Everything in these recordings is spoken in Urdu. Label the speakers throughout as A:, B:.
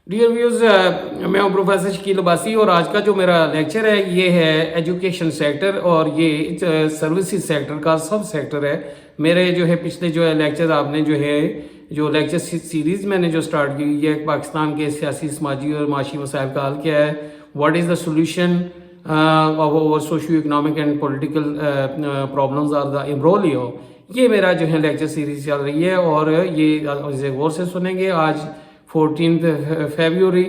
A: ڈیئر ویوز، میں ہوں پروفیسر شکیل عباسی اور آج کا جو میرا لیکچر ہے یہ ہے ایجوکیشن سیکٹر، اور یہ سروسز سیکٹر کا سب سیکٹر ہے۔ میرے جو ہے پچھلے جو ہے لیکچر آپ نے جو لیکچر سیریز میں نے جو سٹارٹ کی ہوئی ہے، پاکستان کے سیاسی، سماجی اور معاشی مسائل کا حل کیا ہے، واٹ از دا سولوشن اور socio economic and political problems are the imbroglio, یہ میرا جو ہے لیکچر سیریز چل رہی ہے اور یہ اسے غور سے سنیں گے۔ آج 14 فیبروری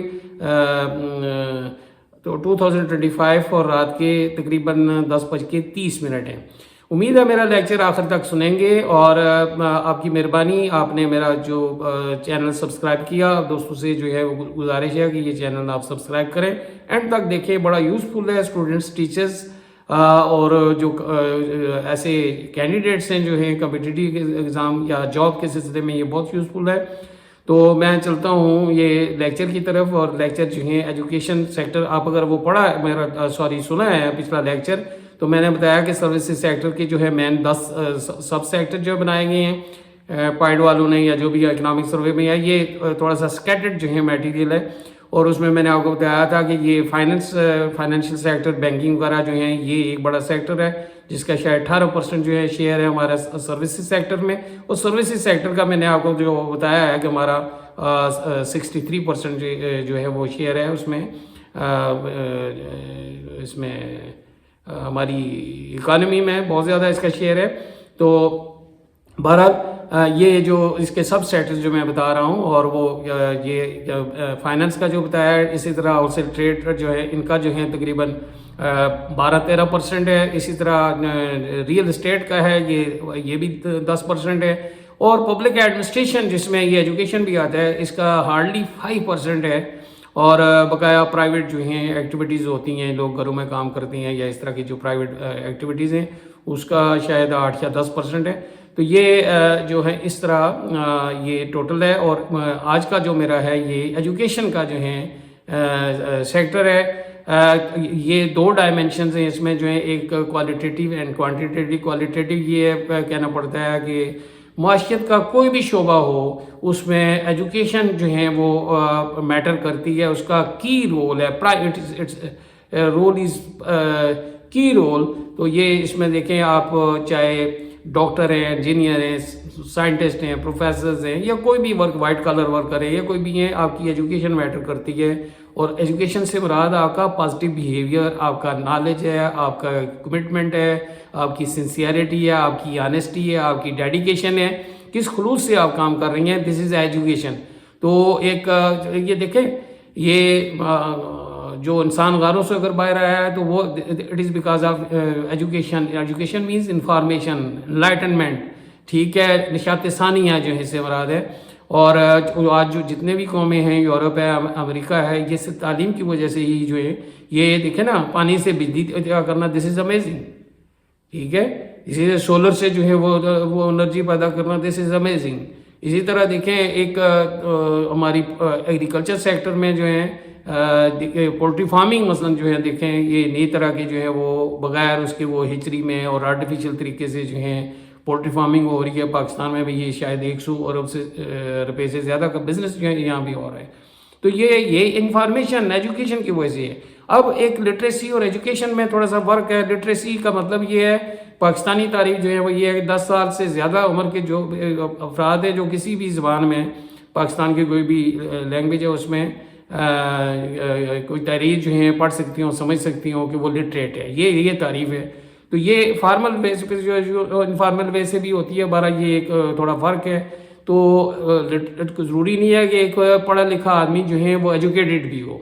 A: 2025 اور رات کے تقریباً 10:30 ہیں۔ امید ہے میرا لیکچر آخر تک سنیں گے، اور آپ کی مہربانی، آپ نے میرا جو چینل سبسکرائب کیا، دوستوں سے جو ہے وہ گزارش ہے کہ یہ چینل آپ سبسکرائب کریں، اینڈ تک دیکھیں، بڑا یوزفل ہے اسٹوڈنٹس، ٹیچرز اور جو ایسے کینڈیڈیٹس ہیں جو ہیں کمپٹیٹیو ایگزام یا جاب کے سلسلے میں، یہ بہت یوزفل ہے۔ تو میں چلتا ہوں یہ لیکچر کی طرف، اور لیکچر جو ہے ایجوکیشن سیکٹر، آپ اگر وہ پڑھا میرا سنا ہے پچھلا لیکچر، تو میں نے بتایا کہ سروسز سیکٹر کے جو ہے مین 10 سب سیکٹر جو بنائے گئے ہیں پائڈ والوں نے، یا جو بھی اکنامک سروے میں ہے، یہ تھوڑا سا اسکیٹرڈ جو ہے میٹیریل ہے، اور اس میں نے آپ کو بتایا تھا کہ یہ فائنینشیل سیکٹر، بینکنگ وغیرہ جو ہیں، یہ ایک بڑا سیکٹر ہے جس کا شاید 18% جو ہے شیئر ہے ہمارا سروسز سیکٹر میں، اور سروسز سیکٹر کا میں نے آپ کو جو بتایا ہے کہ ہمارا 63% جو ہے وہ شیئر ہے اس میں ہماری اکانومی میں بہت زیادہ اس کا شیئر ہے۔ تو بہرحال یہ جو اس کے سب سیکٹر جو میں بتا رہا ہوں، اور وہ یہ فائنانس کا جو بتایا ہے، اسی طرح ہول سیل ٹریڈ جو ہے، ان کا جو ہے تقریباً 12-13% ہے، اسی طرح ریئل اسٹیٹ کا ہے، یہ بھی 10% ہے، اور پبلک ایڈمنسٹریشن جس میں یہ ایجوکیشن بھی آتا ہے، اس کا ہارڈلی 5% ہے، اور بقایا پرائیویٹ جو ہیں ایکٹیویٹیز ہوتی ہیں، لوگ گھروں میں کام کرتے ہیں یا اس طرح کی جو پرائیویٹ ایکٹیویٹیز ہیں، اس کا شاید 8 یا 10% ہے۔ تو یہ جو ہے اس طرح یہ ٹوٹل ہے، اور آج کا جو میرا ہے یہ ایجوکیشن کا جو ہے سیکٹر ہے۔ یہ 2 ڈائمنشنز ہیں اس میں جو ہے، ایک کوالیٹیٹیو اینڈ کوانٹیٹیو۔ کوالیٹیٹیو یہ کہنا پڑتا ہے کہ معاشیت کا کوئی بھی شعبہ ہو، اس میں ایجوکیشن جو ہے وہ میٹر کرتی ہے، اس کا کی رول ہے، رول از کی رول۔ تو یہ اس میں دیکھیں آپ، چاہے ڈاکٹر ہیں، انجینئر ہیں، سائنٹسٹ ہیں، پروفیسرز ہیں، یا کوئی بھی وائٹ کالر ورکر ہے، یا کوئی بھی ہے، آپ کی ایجوکیشن میٹر کرتی ہے۔ اور ایجوکیشن سے مراد آپ کا پازیٹیو بیہیویئر، آپ کا نالج ہے، آپ کا کمٹمنٹ ہے، آپ کی سنسیئرٹی ہے، آپ کی آنیسٹی ہے، آپ کی ڈیڈیکیشن ہے، کس خلوص سے آپ کام کر رہی ہیں، دس از ایجوکیشن۔ تو ایک یہ دیکھیں، یہ جو انسان غاروں سے اگر باہر آیا ہے تو وہ it is because of education. Education means information, enlightenment, ٹھیک ہے، نشاط ثانیہ جو ہے سے مراد ہے۔ اور آج جو جتنے بھی قومیں ہیں، یورپ ہے، امریکہ ہے، یہ صرف تعلیم کی وجہ سے ہی جو ہے، یہ دیکھیں نا، پانی سے بجلی کرنا، دس از امیزنگ، ٹھیک ہے، اسی طرح سولر سے جو ہے وہ انرجی پیدا کرنا، دس از امیزنگ۔ اسی طرح دیکھیں، ایک ہماری ایگریکلچر سیکٹر میں جو ہے پولٹری فارمنگ مثلاً جو ہے، دیکھیں یہ نئی طرح کے جو ہے وہ بغیر اس کے وہ ہچری میں اور آرٹیفیشل طریقے سے جو ہیں پولٹری فارمنگ ہو رہی ہے پاکستان میں بھی۔ یہ شاید 100 ارب روپے سے زیادہ کا بزنس جو ہے یہاں بھی ہو رہا ہے۔ تو یہ انفارمیشن ایجوکیشن کی وجہ سے ہے۔ اب ایک لٹریسی اور ایجوکیشن میں تھوڑا سا فرق ہے۔ لٹریسی کا مطلب یہ ہے، پاکستانی تعریف جو ہے وہ یہ ہے کہ 10 سال سے زیادہ عمر کے جو افراد ہیں، جو کسی بھی زبان میں، پاکستان کی کوئی بھی لینگویج ہے اس میں کوئی تعریف جو ہیں پڑھ سکتی ہوں، سمجھ سکتی ہوں کہ وہ لٹریٹ ہے، یہ تعریف ہے۔ تو یہ فارمل بیس پہ جو انفارمل بیس سے بھی ہوتی ہے، بہرحال یہ ایک تھوڑا فرق ہے۔ تو ضروری نہیں ہے کہ ایک پڑھا لکھا آدمی جو ہے وہ ایجوکیٹڈ بھی ہو،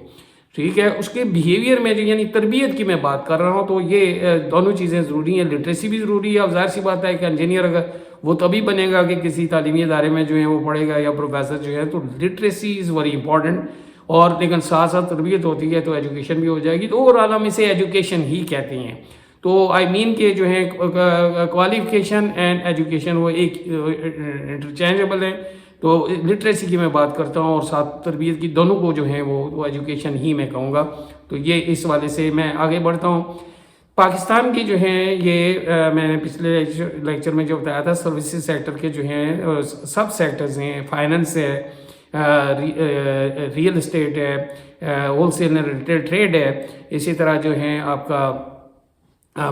A: ٹھیک ہے، اس کے بیہیویئر میں جو یعنی تربیت کی میں بات کر رہا ہوں، تو یہ دونوں چیزیں ضروری ہیں۔ لٹریسی بھی ضروری ہے۔ اب ظاہر سی بات ہے کہ انجینئر اگر وہ تبھی بنے گا کہ کسی تعلیمی ادارے میں جو ہے وہ پڑھے گا، یا پروفیسر جو ہے، تو لٹریسی از ویری امپورٹنٹ۔ اور لیکن ساتھ ساتھ تربیت ہوتی ہے تو ایجوکیشن بھی ہو جائے گی۔ تو اوورآل ہم اسے ایجوکیشن ہی کہتے ہیں۔ تو آئی مین کہ جو ہے کوالیفیکیشن اینڈ ایجوکیشن وہ ایک انٹرچینجبل ہے۔ تو لٹریسی کی میں بات کرتا ہوں، اور ساتھ تربیت کی، دونوں کو جو ہیں وہ ایجوکیشن ہی میں کہوں گا۔ تو یہ اس والے سے میں آگے بڑھتا ہوں۔ پاکستان کی جو ہیں یہ میں نے پچھلے لیکچر میں جو بتایا تھا، سروسز سیکٹر کے جو ہیں سب سیکٹرز ہیں، فائننس ہے، ریئل اسٹیٹ ہے، wholesale and retail trade ہے، اسی طرح جو ہے آپ کا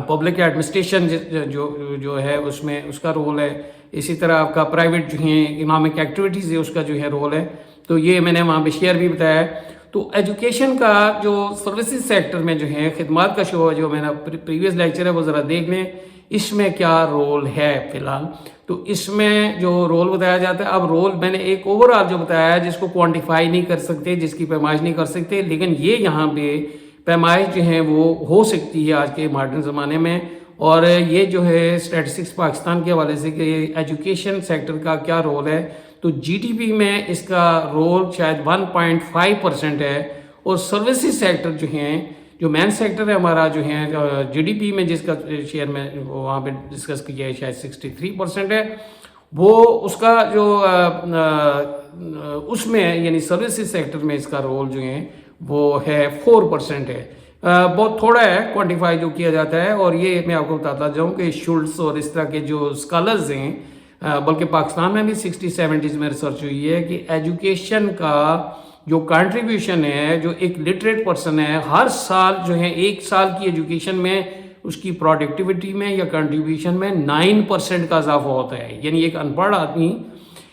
A: پبلک ایڈمنسٹریشن جو ہے اس میں اس کا رول ہے، اسی طرح آپ کا پرائیویٹ جو ہیں اکنامک ایکٹیویٹیز ہے اس کا جو ہے رول ہے. تو یہ میں نے وہاں پہ شیئر بھی بتایا ہے. تو ایجوکیشن کا جو سروسز سیکٹر میں جو ہے خدمات کا شعبہ جو میں نے پریویس لیکچر ہے وہ ذرا دیکھ لیں اس میں کیا رول ہے فی الحال. تو اس میں جو رول بتایا جاتا ہے، اب رول میں نے ایک اوور آل جو بتایا ہے جس کو کوانٹیفائی نہیں کر سکتے، جس کی پیمائش نہیں کر سکتے، لیکن یہ یہاں پہ پیمائش جو ہیں وہ ہو سکتی ہے آج کے ماڈرن زمانے میں. اور یہ جو ہے اسٹیٹسٹکس پاکستان کے حوالے سے کہ ایجوکیشن سیکٹر کا کیا رول ہے، تو جی ڈی پی میں اس کا رول شاید 1.5% ہے. اور سروسز سیکٹر جو ہیں، جو مین سیکٹر ہے ہمارا جو ہے جی ڈی پی میں جس کا شیئر میں وہاں پہ ڈسکس کیا ہے شاید 63% ہے. وہ اس کا جو اس میں یعنی سروسز سیکٹر میں اس کا رول جو ہے وہ ہے 4% ہے. بہت تھوڑا ہے کوانٹیفائی جو کیا جاتا ہے. اور یہ میں آپ کو بتاتا جاؤں کہ شولٹس اور اس طرح کے جو اسکالرز ہیں، بلکہ پاکستان میں بھی 60-70s میں ریسرچ ہوئی ہے کہ ایجوکیشن کا جو کنٹریبیوشن ہے، جو ایک لٹریٹ پرسن ہے ہر سال جو ہے 1 سال کی ایجوکیشن میں اس کی پروڈکٹیوٹی میں یا کنٹریبیوشن میں 9% کا اضافہ ہوتا ہے. یعنی ایک ان پڑھ آدمی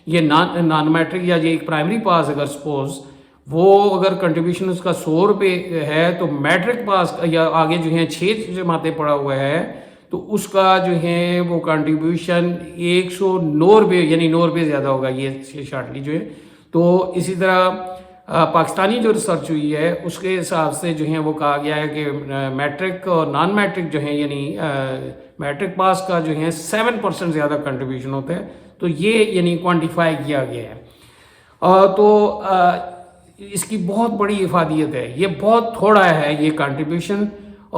A: یہ نان میٹرک یا یہ ایک پرائمری پاس اگر سپوز وہ اگر کنٹریبیوشن اس کا 100 روپے ہے، تو میٹرک پاس یا آگے جو ہیں 6 جماعتیں پڑھا ہوا ہے تو اس کا جو ہے وہ کنٹریبیوشن 109 روپے یعنی 9 روپے زیادہ ہوگا یہ شارٹلی جو ہے. تو اسی طرح پاکستانی جو ریسرچ ہوئی ہے اس کے حساب سے جو ہے وہ کہا گیا ہے کہ میٹرک اور نان میٹرک جو ہیں یعنی میٹرک پاس کا جو ہے 7% زیادہ کنٹریبیوشن ہوتا ہے. تو یہ یعنی کوانٹیفائی کیا گیا ہے. تو اس کی بہت بڑی افادیت ہے. یہ بہت تھوڑا ہے یہ کنٹریبیوشن،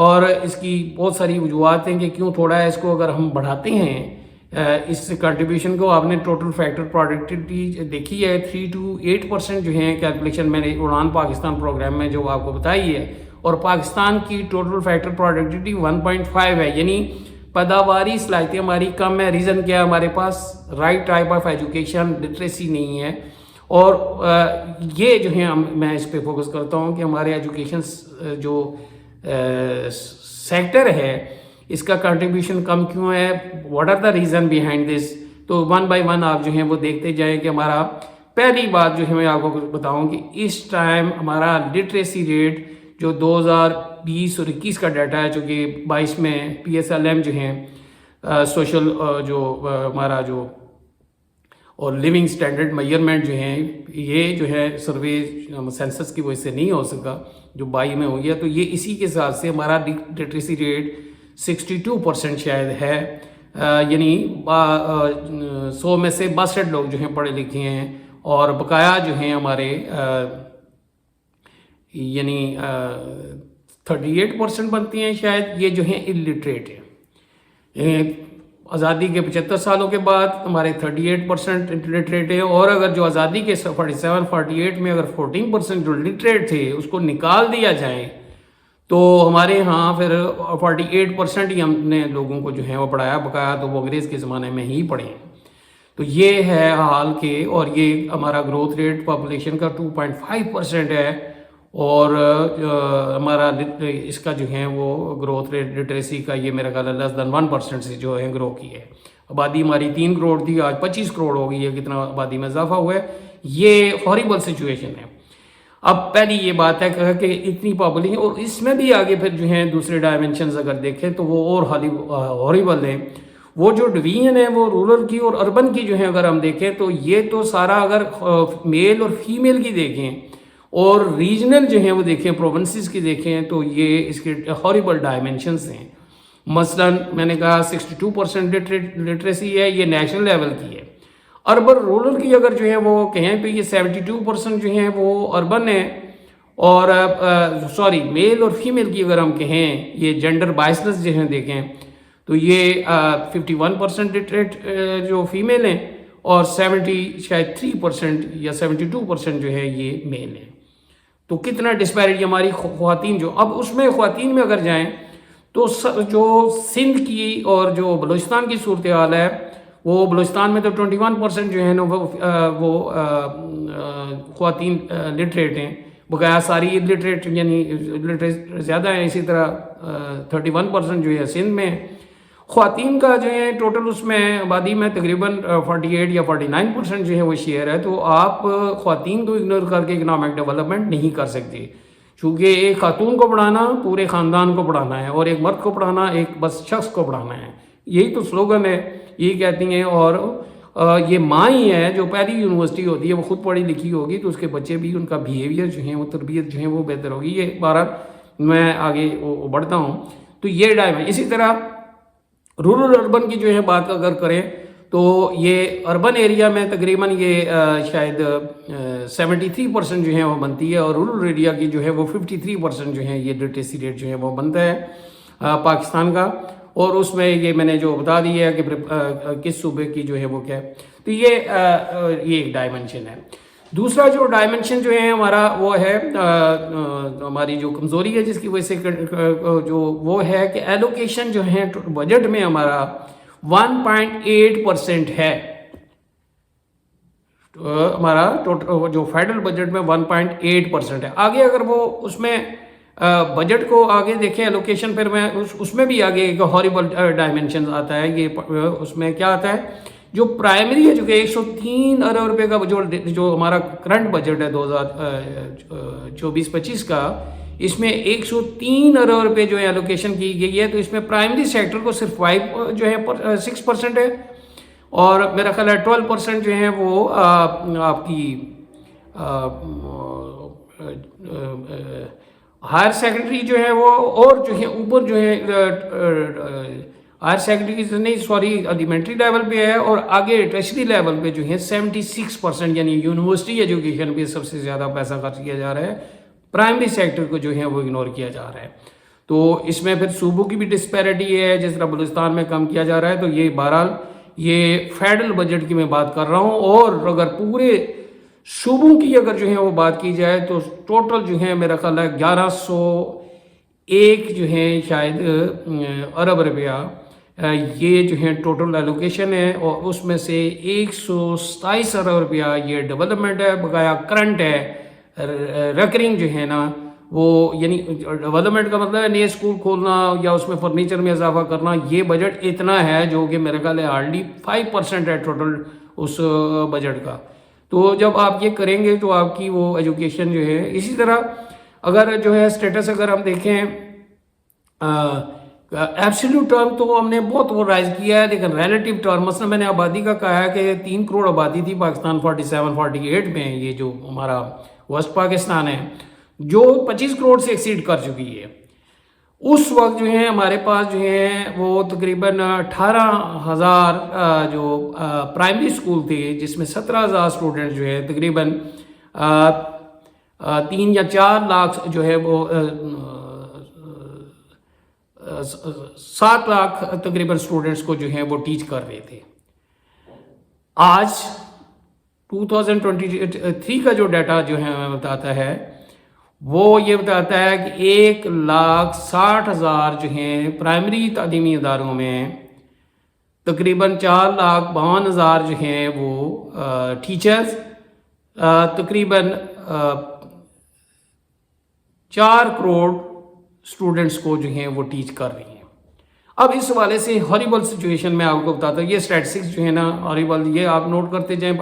A: اور اس کی بہت ساری وجوہات ہیں کہ کیوں تھوڑا ہے. اس کو اگر ہم بڑھاتے ہیں اس کنٹریبیوشن کو، آپ نے ٹوٹل فیکٹر پروڈکٹیوٹی دیکھی ہے 3 to 8% جو ہیں کیلکولیشن میں نے اڑان پاکستان پروگرام میں جو آپ کو بتائی ہے. اور پاکستان کی ٹوٹل فیکٹر پروڈکٹیوٹی 1.5 ہے، یعنی پیداواری صلاحیتیں ہماری کم ہے. ریزن کیا ہے؟ ہمارے پاس right type of education literacy نہیں ہے. اور یہ جو ہے میں اس پہ فوکس کرتا ہوں کہ ہمارے ایجوکیشن جو سیکٹر ہے اس کا کنٹریبیوشن کم کیوں ہے، what are the reason behind this. تو 1 by 1 آپ جو ہیں وہ دیکھتے جائیں کہ ہمارا پہلی بات جو ہے میں آپ کو بتاؤں کہ اس ٹائم ہمارا لٹریسی ریٹ جو 2020 اور 21 کا ڈیٹا ہے، جو کہ 22 میں PSLM جو ہیں سوشل جو ہمارا جو اور لیونگ سٹینڈرڈ میئرمنٹ جو ہیں، یہ جو ہے سروے سینسس کی وجہ سے نہیں ہو سکا جو 22 میں ہو گیا. تو یہ اسی کے ساتھ سے ہمارا لٹریسی ریٹ 62% شاید ہے. یعنی 100 میں سے 62 لوگ جو ہیں پڑھے لکھے ہیں، اور بقایا جو ہیں ہمارے یعنی 38% بنتی ہیں شاید یہ جو ہیں الٹریٹ ہیں. آزادی کے 75 سالوں کے بعد ہمارے 38% لٹریٹ ہے. اور اگر جو آزادی کے 47-48 میں اگر 14% جو لٹریٹ تھے اس کو نکال دیا جائے تو ہمارے ہاں پھر 48% ہی ہم نے لوگوں کو جو ہے وہ پڑھایا بقایا تو وہ انگریز کے زمانے میں ہی پڑھے. تو یہ ہے حال کے. اور یہ ہمارا گروتھ ریٹ پاپولیشن کا 2.5% ہے. اور ہمارا اس کا جو ہے وہ گروتھ ریٹ لٹریسی کا یہ میرا خیال ہے لیس دین 1% سے جو ہے گرو کی ہے. آبادی ہماری 3 کروڑ تھی، آج 25 کروڑ ہو گئی ہے. کتنا آبادی میں اضافہ ہوا ہے. یہ ہاریبل سچویشن ہے. اب پہلی یہ بات ہے کہ اتنی پاپولیشن، اور اس میں بھی آگے پھر جو ہیں دوسرے ڈائمنشنز اگر دیکھیں تو وہ اور ہاریبل ہیں. وہ جو ڈویژن ہے وہ رورل کی اور اربن کی جو ہے اگر ہم دیکھیں تو یہ تو سارا اگر میل اور فیمیل کی دیکھیں اور ریجنل جو ہیں وہ دیکھیں پروونسز کی دیکھیں تو یہ اس کے ہاریبل ڈائمنشنز ہیں. مثلا میں نے کہا 62% لٹریسی ہے، یہ نیشنل لیول کی ہے. اربن رورل کی اگر جو ہے وہ کہیں تو یہ 72% جو ہیں وہ اربن ہے. اور میل اور فیمیل کی اگر ہم کہیں یہ جینڈر بائسنس جو ہیں دیکھیں تو یہ 51% لٹریٹ جو فیمیل ہیں اور 73% یا 72% جو ہے یہ میل ہیں. تو کتنا ڈسپیرٹی ہماری خواتین جو اب اس میں خواتین میں اگر جائیں تو جو سندھ کی اور جو بلوچستان کی صورتحال ہے وہ بلوچستان میں تو 21% جو ہے نا وہ خواتین لٹریٹ ہیں، بقایا ساری لٹریٹ یعنی لٹریٹ زیادہ ہیں. اسی طرح 31% جو ہے سندھ میں. خواتین کا جو ہے ٹوٹل اس میں آبادی میں تقریباً 48 یا 49% جو ہے وہ شیئر ہے. تو آپ خواتین کو اگنور کر کے اکنامک ڈیولپمنٹ نہیں کر سکتے، چونکہ ایک خاتون کو پڑھانا پورے خاندان کو پڑھانا ہے، اور ایک مرد کو پڑھانا ایک بس شخص کو پڑھانا ہے. یہی تو سلوگن ہے، یہی کہتی ہیں. اور یہ ماں ہی ہے جو پہلی یونیورسٹی ہوتی ہے، وہ خود پڑھی لکھی ہوگی تو اس کے بچے بھی، ان کا بیہیویئر جو ہیں وہ تربیت جو ہے وہ بہتر ہوگی. یہ بہرحال میں آگے بڑھتا ہوں. تو یہ ڈائم ہے. اسی طرح رورل اربن کی جو ہے بات اگر کریں تو یہ اربن ایریا میں تقریباً یہ شاید 73% جو ہے وہ بنتی ہے، اور رورل ایریا کی جو ہے وہ 53% جو ہے یہ لٹریسی ریٹ جو ہے وہ بنتا ہے پاکستان کا. اور اس میں یہ میں نے جو بتا دی ہے کہ کس صوبے کی جو ہے وہ کیا ہے. تو یہ ایک ڈائمنشن ہے. دوسرا جو ڈائمنشن جو ہے ہمارا وہ ہے ہماری جو کمزوری ہے جس کی وجہ سے جو وہ ہے کہ ایلوکیشن جو ہے بجٹ میں ہمارا 1.8% ہے. ہمارا جو فیڈرل بجٹ میں 1.8% ہے. آگے اگر وہ اس میں بجٹ کو آگے دیکھیں ایلوکیشن، پھر میں اس میں بھی آگے ایک ہاریبل ڈائمنشن آتا ہے. یہ اس میں کیا آتا ہے، جو پرائمری ہے جو کہ 103 ارب روپے کا جو ہمارا کرنٹ بجٹ ہے 2024-25 کا، اس میں 103 ارب روپے جو ہے ایلوکیشن کی گئی ہے. تو اس میں پرائمری سیکٹر کو صرف 6% ہے، اور میرا خیال ہے 12% جو ہے وہ آپ کی ہائر سیکنڈری جو ہے وہ، اور جو ہے اوپر جو ہے ہائر سیکنڈری نہیں سوری ایلیمنٹری لیول پہ ہے، اور آگے ٹرشری لیول پہ جو ہے 76% یعنی یونیورسٹی ایجوکیشن پہ سب سے زیادہ پیسہ خرچ کیا جا رہا ہے. پرائمری سیکٹر کو جو ہے وہ اگنور کیا جا رہا ہے. تو اس میں پھر صوبوں کی بھی ڈسپیرٹی ہے، جس طرح بلوچستان میں کم کیا جا رہا ہے. تو یہ بہرحال یہ فیڈرل بجٹ کی میں بات کر رہا ہوں. اور اگر پورے صوبوں کی اگر جو ہے وہ بات کی جائے تو ٹوٹل جو ہے میرا خیال ہے 1101 جو ہے شاید ارب روپیہ یہ جو ہے ٹوٹل ایلوکیشن ہے. اور اس میں سے 127 ارب روپیہ یہ ڈیولپمنٹ ہے، بقایا کرنٹ ہے. ریکرنگ جو ہے نا وہ یعنی ڈیولپمنٹ کا مطلب ہے نئے اسکول کھولنا یا اس میں فرنیچر میں اضافہ کرنا. یہ بجٹ اتنا ہے جو کہ میرے خیال ہے ہارڈلی 5% ہے ٹوٹل اس بجٹ کا. تو جب آپ یہ کریں گے تو آپ کی وہ ایجوکیشن جو ہے. اسی طرح اگر جو ہے اسٹیٹس اگر ہم دیکھیں ایبسلیوٹ ٹرم تو ہم نے بہت وہ رائز کیا ہے، لیکن ریلیٹیو ٹرم مثلا میں نے آبادی کا کہا ہے کہ 3 کروڑ آبادی تھی پاکستان 47-48 میں، یہ جو ہمارا ویسٹ پاکستان ہے جو 25 کروڑ سے ایکسیڈ کر چکی ہے. اس وقت جو ہے ہمارے پاس جو ہے وہ تقریباً 18,000 جو پرائمری اسکول تھے، جس میں 17,000 اسٹوڈنٹ جو ہے تقریباً 3 یا 4 لاکھ جو ہے وہ 7 لاکھ تقریباً اسٹوڈنٹس کو جو ہے وہ ٹیچ کر رہے تھے. آج 2023 کا جو ڈیٹا جو ہے ہمیں بتاتا ہے وہ یہ بتاتا ہے کہ 1,60,000 جو ہیں پرائمری تعلیمی اداروں میں تقریباً 4,52,000 جو ہیں وہ ٹیچرز تقریباً 4 کروڑ اسٹوڈنٹس کو جو ہیں وہ ٹیچ کر رہی ہیں. اب اس حوالے سے ہاریبل سچویشن میں آپ کو بتاتا ہوں. یہ اسٹیٹسٹکس جو ہے نا ہاریبل، یہ آپ نوٹ کرتے جائیں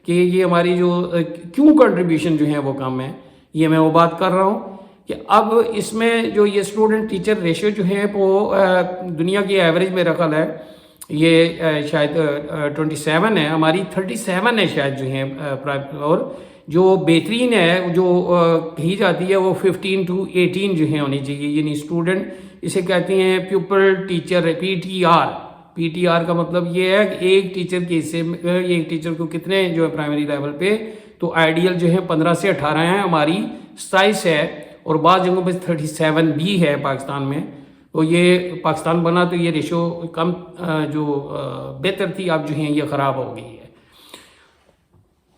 A: کہ یہ ہماری جو کیوں کنٹریبیوشن جو ہے وہ کم ہے. یہ میں وہ بات کر رہا ہوں کہ اب اس میں جو یہ اسٹوڈنٹ ٹیچر ریشیو جو ہے وہ دنیا کی ایوریج میں رقم ہے یہ شاید 27 ہے، ہماری 37 ہے شاید جو ہے. اور جو بہترین ہے جو کہی جاتی ہے وہ 15 to 18 جو ہے ہونی چاہیے. یعنی اسٹوڈنٹ اسے کہتے ہیں people teacher P T R کا مطلب یہ ہے کہ ایک ٹیچر کے حصے میں ایک ٹیچر کو کتنے جو ہے پرائمری لیول پہ، تو آئیڈیل جو ہے 15 سے 18 ہیں، ہماری 27 ہے، اور بعض جگہوں پہ 37 بھی ہے پاکستان میں. تو یہ پاکستان بنا تو یہ ریشو کم جو بہتر تھی اب جو ہے یہ خراب ہو گئی ہے.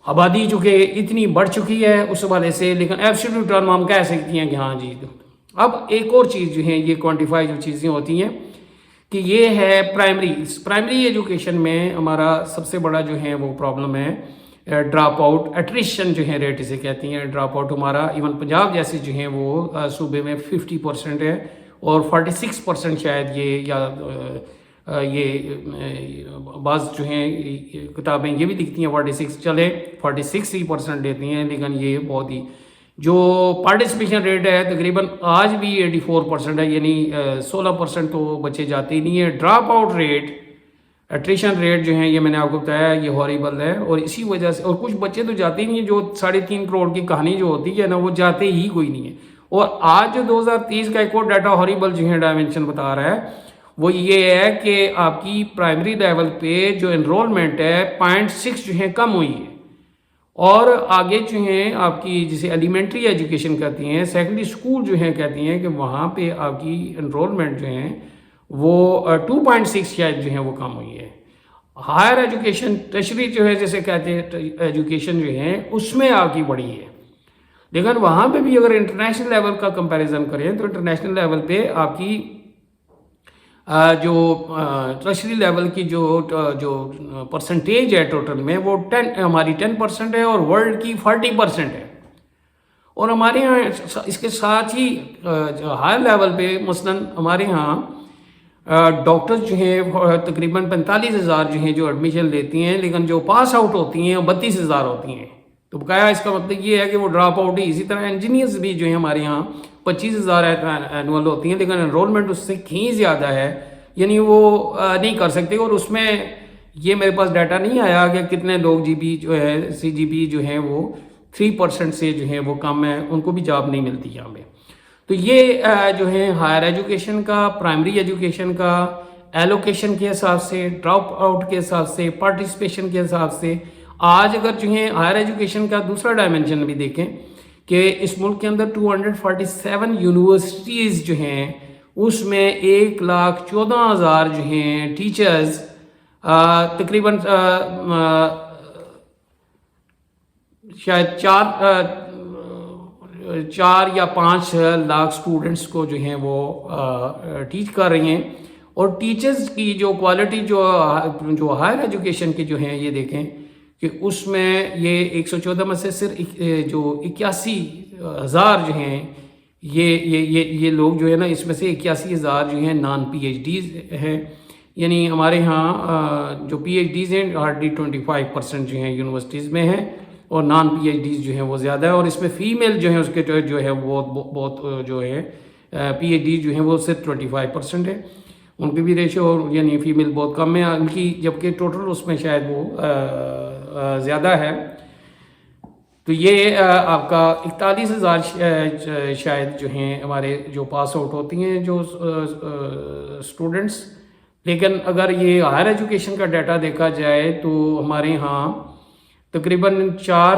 A: آبادی جو کہ اتنی بڑھ چکی ہے اس حوالے سے، لیکن ایبسلیوٹ ٹرم ہم کہہ سکتی ہیں کہ ہاں جی. اب ایک اور چیز جو ہے یہ کوانٹیفائی جو چیزیں ہوتی ہیں کہ یہ ہے پرائمری ایجوکیشن میں ہمارا سب سے بڑا جو ہے وہ پرابلم ہے ڈراپ آؤٹ ایٹریشن جو ہے ریٹ اسے کہتی ہیں. ڈراپ آؤٹ ہمارا ایون پنجاب جیسے جو ہیں وہ صوبے میں 50% ہے اور 46% شاید یہ بعض جو ہیں کتابیں یہ بھی لکھتی ہیں 46 چلے 46% دیتی ہیں, لیکن یہ بہت ہی جو پارٹیسپیشن ریٹ ہے تقریباً آج بھی 84% ہے, یعنی 16% تو بچے جاتے ہی نہیں ہیں. Drop out rate iteration rate جو ہیں یہ میں نے آپ کو بتایا یہ ہاریبل ہے, اور اسی وجہ سے اور کچھ بچے تو جاتے ہی نہیں ہیں. جو 3.5 کروڑ کی کہانی جو ہوتی ہے نا وہ جاتے ہی کوئی نہیں ہے. اور آج جو 2030 کا ایک اور ڈیٹا ہاریبل جو ہے ڈائمنشن بتا رہا ہے وہ یہ ہے کہ آپ کی پرائمری لیول پہ جو انرولمنٹ ہے 0.6 جو ہے کم ہوئی ہے, اور آگے جو ہیں آپ کی جسے ایلیمنٹری ایجوکیشن کہتی ہیں سیکنڈری اسکول جو ہیں کہتی ہیں کہ وہاں پہ آپ کی انرولمنٹ جو ہیں وہ 2.6 شاید جو ہیں وہ کم ہوئی ہے. ہائر ایجوکیشن ٹرشری جو ہے جیسے کہتے ہیں ایجوکیشن جو ہیں اس میں آپ کی بڑی ہے, لیکن وہاں پہ بھی اگر انٹرنیشنل لیول کا کمپیریزن کریں تو انٹرنیشنل لیول پہ آپ کی جو ٹرشری لیول کی جو پرسنٹیج ہے ٹوٹل میں وہ ہماری 10% ہے اور ورلڈ کی 40% ہے. اور ہمارے یہاں اس کے ساتھ ہی ہائر لیول پہ مثلاً ہمارے یہاں ڈاکٹر جو ہیں تقریباً 45,000 جو ہیں جو ایڈمیشن لیتی ہیں, لیکن جو پاس آؤٹ ہوتی ہیں 32,000 ہوتی ہیں. تو بقایا اس کا مطلب یہ ہے کہ وہ ڈراپ آؤٹ ہی. اسی طرح انجینئرز بھی جو ہیں ہمارے یہاں 25,000 اینول ہوتی ہیں, لیکن انرولمنٹ اس سے کہیں زیادہ ہے, یعنی وہ نہیں کر سکتے. اور اس میں یہ میرے پاس ڈیٹا نہیں آیا کہ کتنے لوگ جی بی جو ہے سی جی بی جو ہیں وہ 3% سے جو ہیں وہ کم ہے, ان کو بھی جاب نہیں ملتی یہاں پہ. تو یہ جو ہے ہائر ایجوکیشن کا, پرائمری ایجوکیشن کا ایلوکیشن کے حساب سے, ڈراپ آؤٹ کے حساب سے, پارٹیسپیشن کے حساب سے. آج اگر جو ہے ہائر ایجوکیشن کا دوسرا ڈائمنشن بھی دیکھیں کہ اس ملک کے اندر 247 یونیورسٹیز جو ہیں اس میں 1,14,000 جو ہیں ٹیچرز تقریباً شاید 4 یا 5 لاکھ سٹوڈنٹس کو جو ہیں وہ ٹیچ کر رہی ہیں. اور ٹیچرز کی جو کوالٹی جو ہائر ایجوکیشن کی جو ہیں یہ دیکھیں کہ اس میں یہ 114 میں سے صرف جو 81,000 جو ہیں یہ لوگ جو ہے نا اس میں سے 81,000 جو ہیں نان پی ایچ ڈیز ہیں. یعنی ہمارے ہاں جو پی ایچ ڈیز ہیں ہارڈلی 25% جو ہیں یونیورسٹیز میں ہیں, اور نان پی ایچ ڈیز جو ہیں وہ زیادہ ہے. اور اس میں فیمیل جو ہیں اس کے جو ہے وہ بہت جو ہے پی ایچ ڈی جو ہیں وہ صرف 25% ہے, ان کی بھی ریشو یعنی فیمیل بہت کم ہے ان کی, جبکہ ٹوٹل اس میں شاید وہ زیادہ ہے. تو یہ آپ کا 41,000 شاید جو ہیں ہمارے جو پاس آؤٹ ہوتی ہیں جو اسٹوڈنٹس. لیکن اگر یہ ہائر ایجوکیشن کا ڈیٹا دیکھا جائے تو ہمارے ہاں تقریباً 4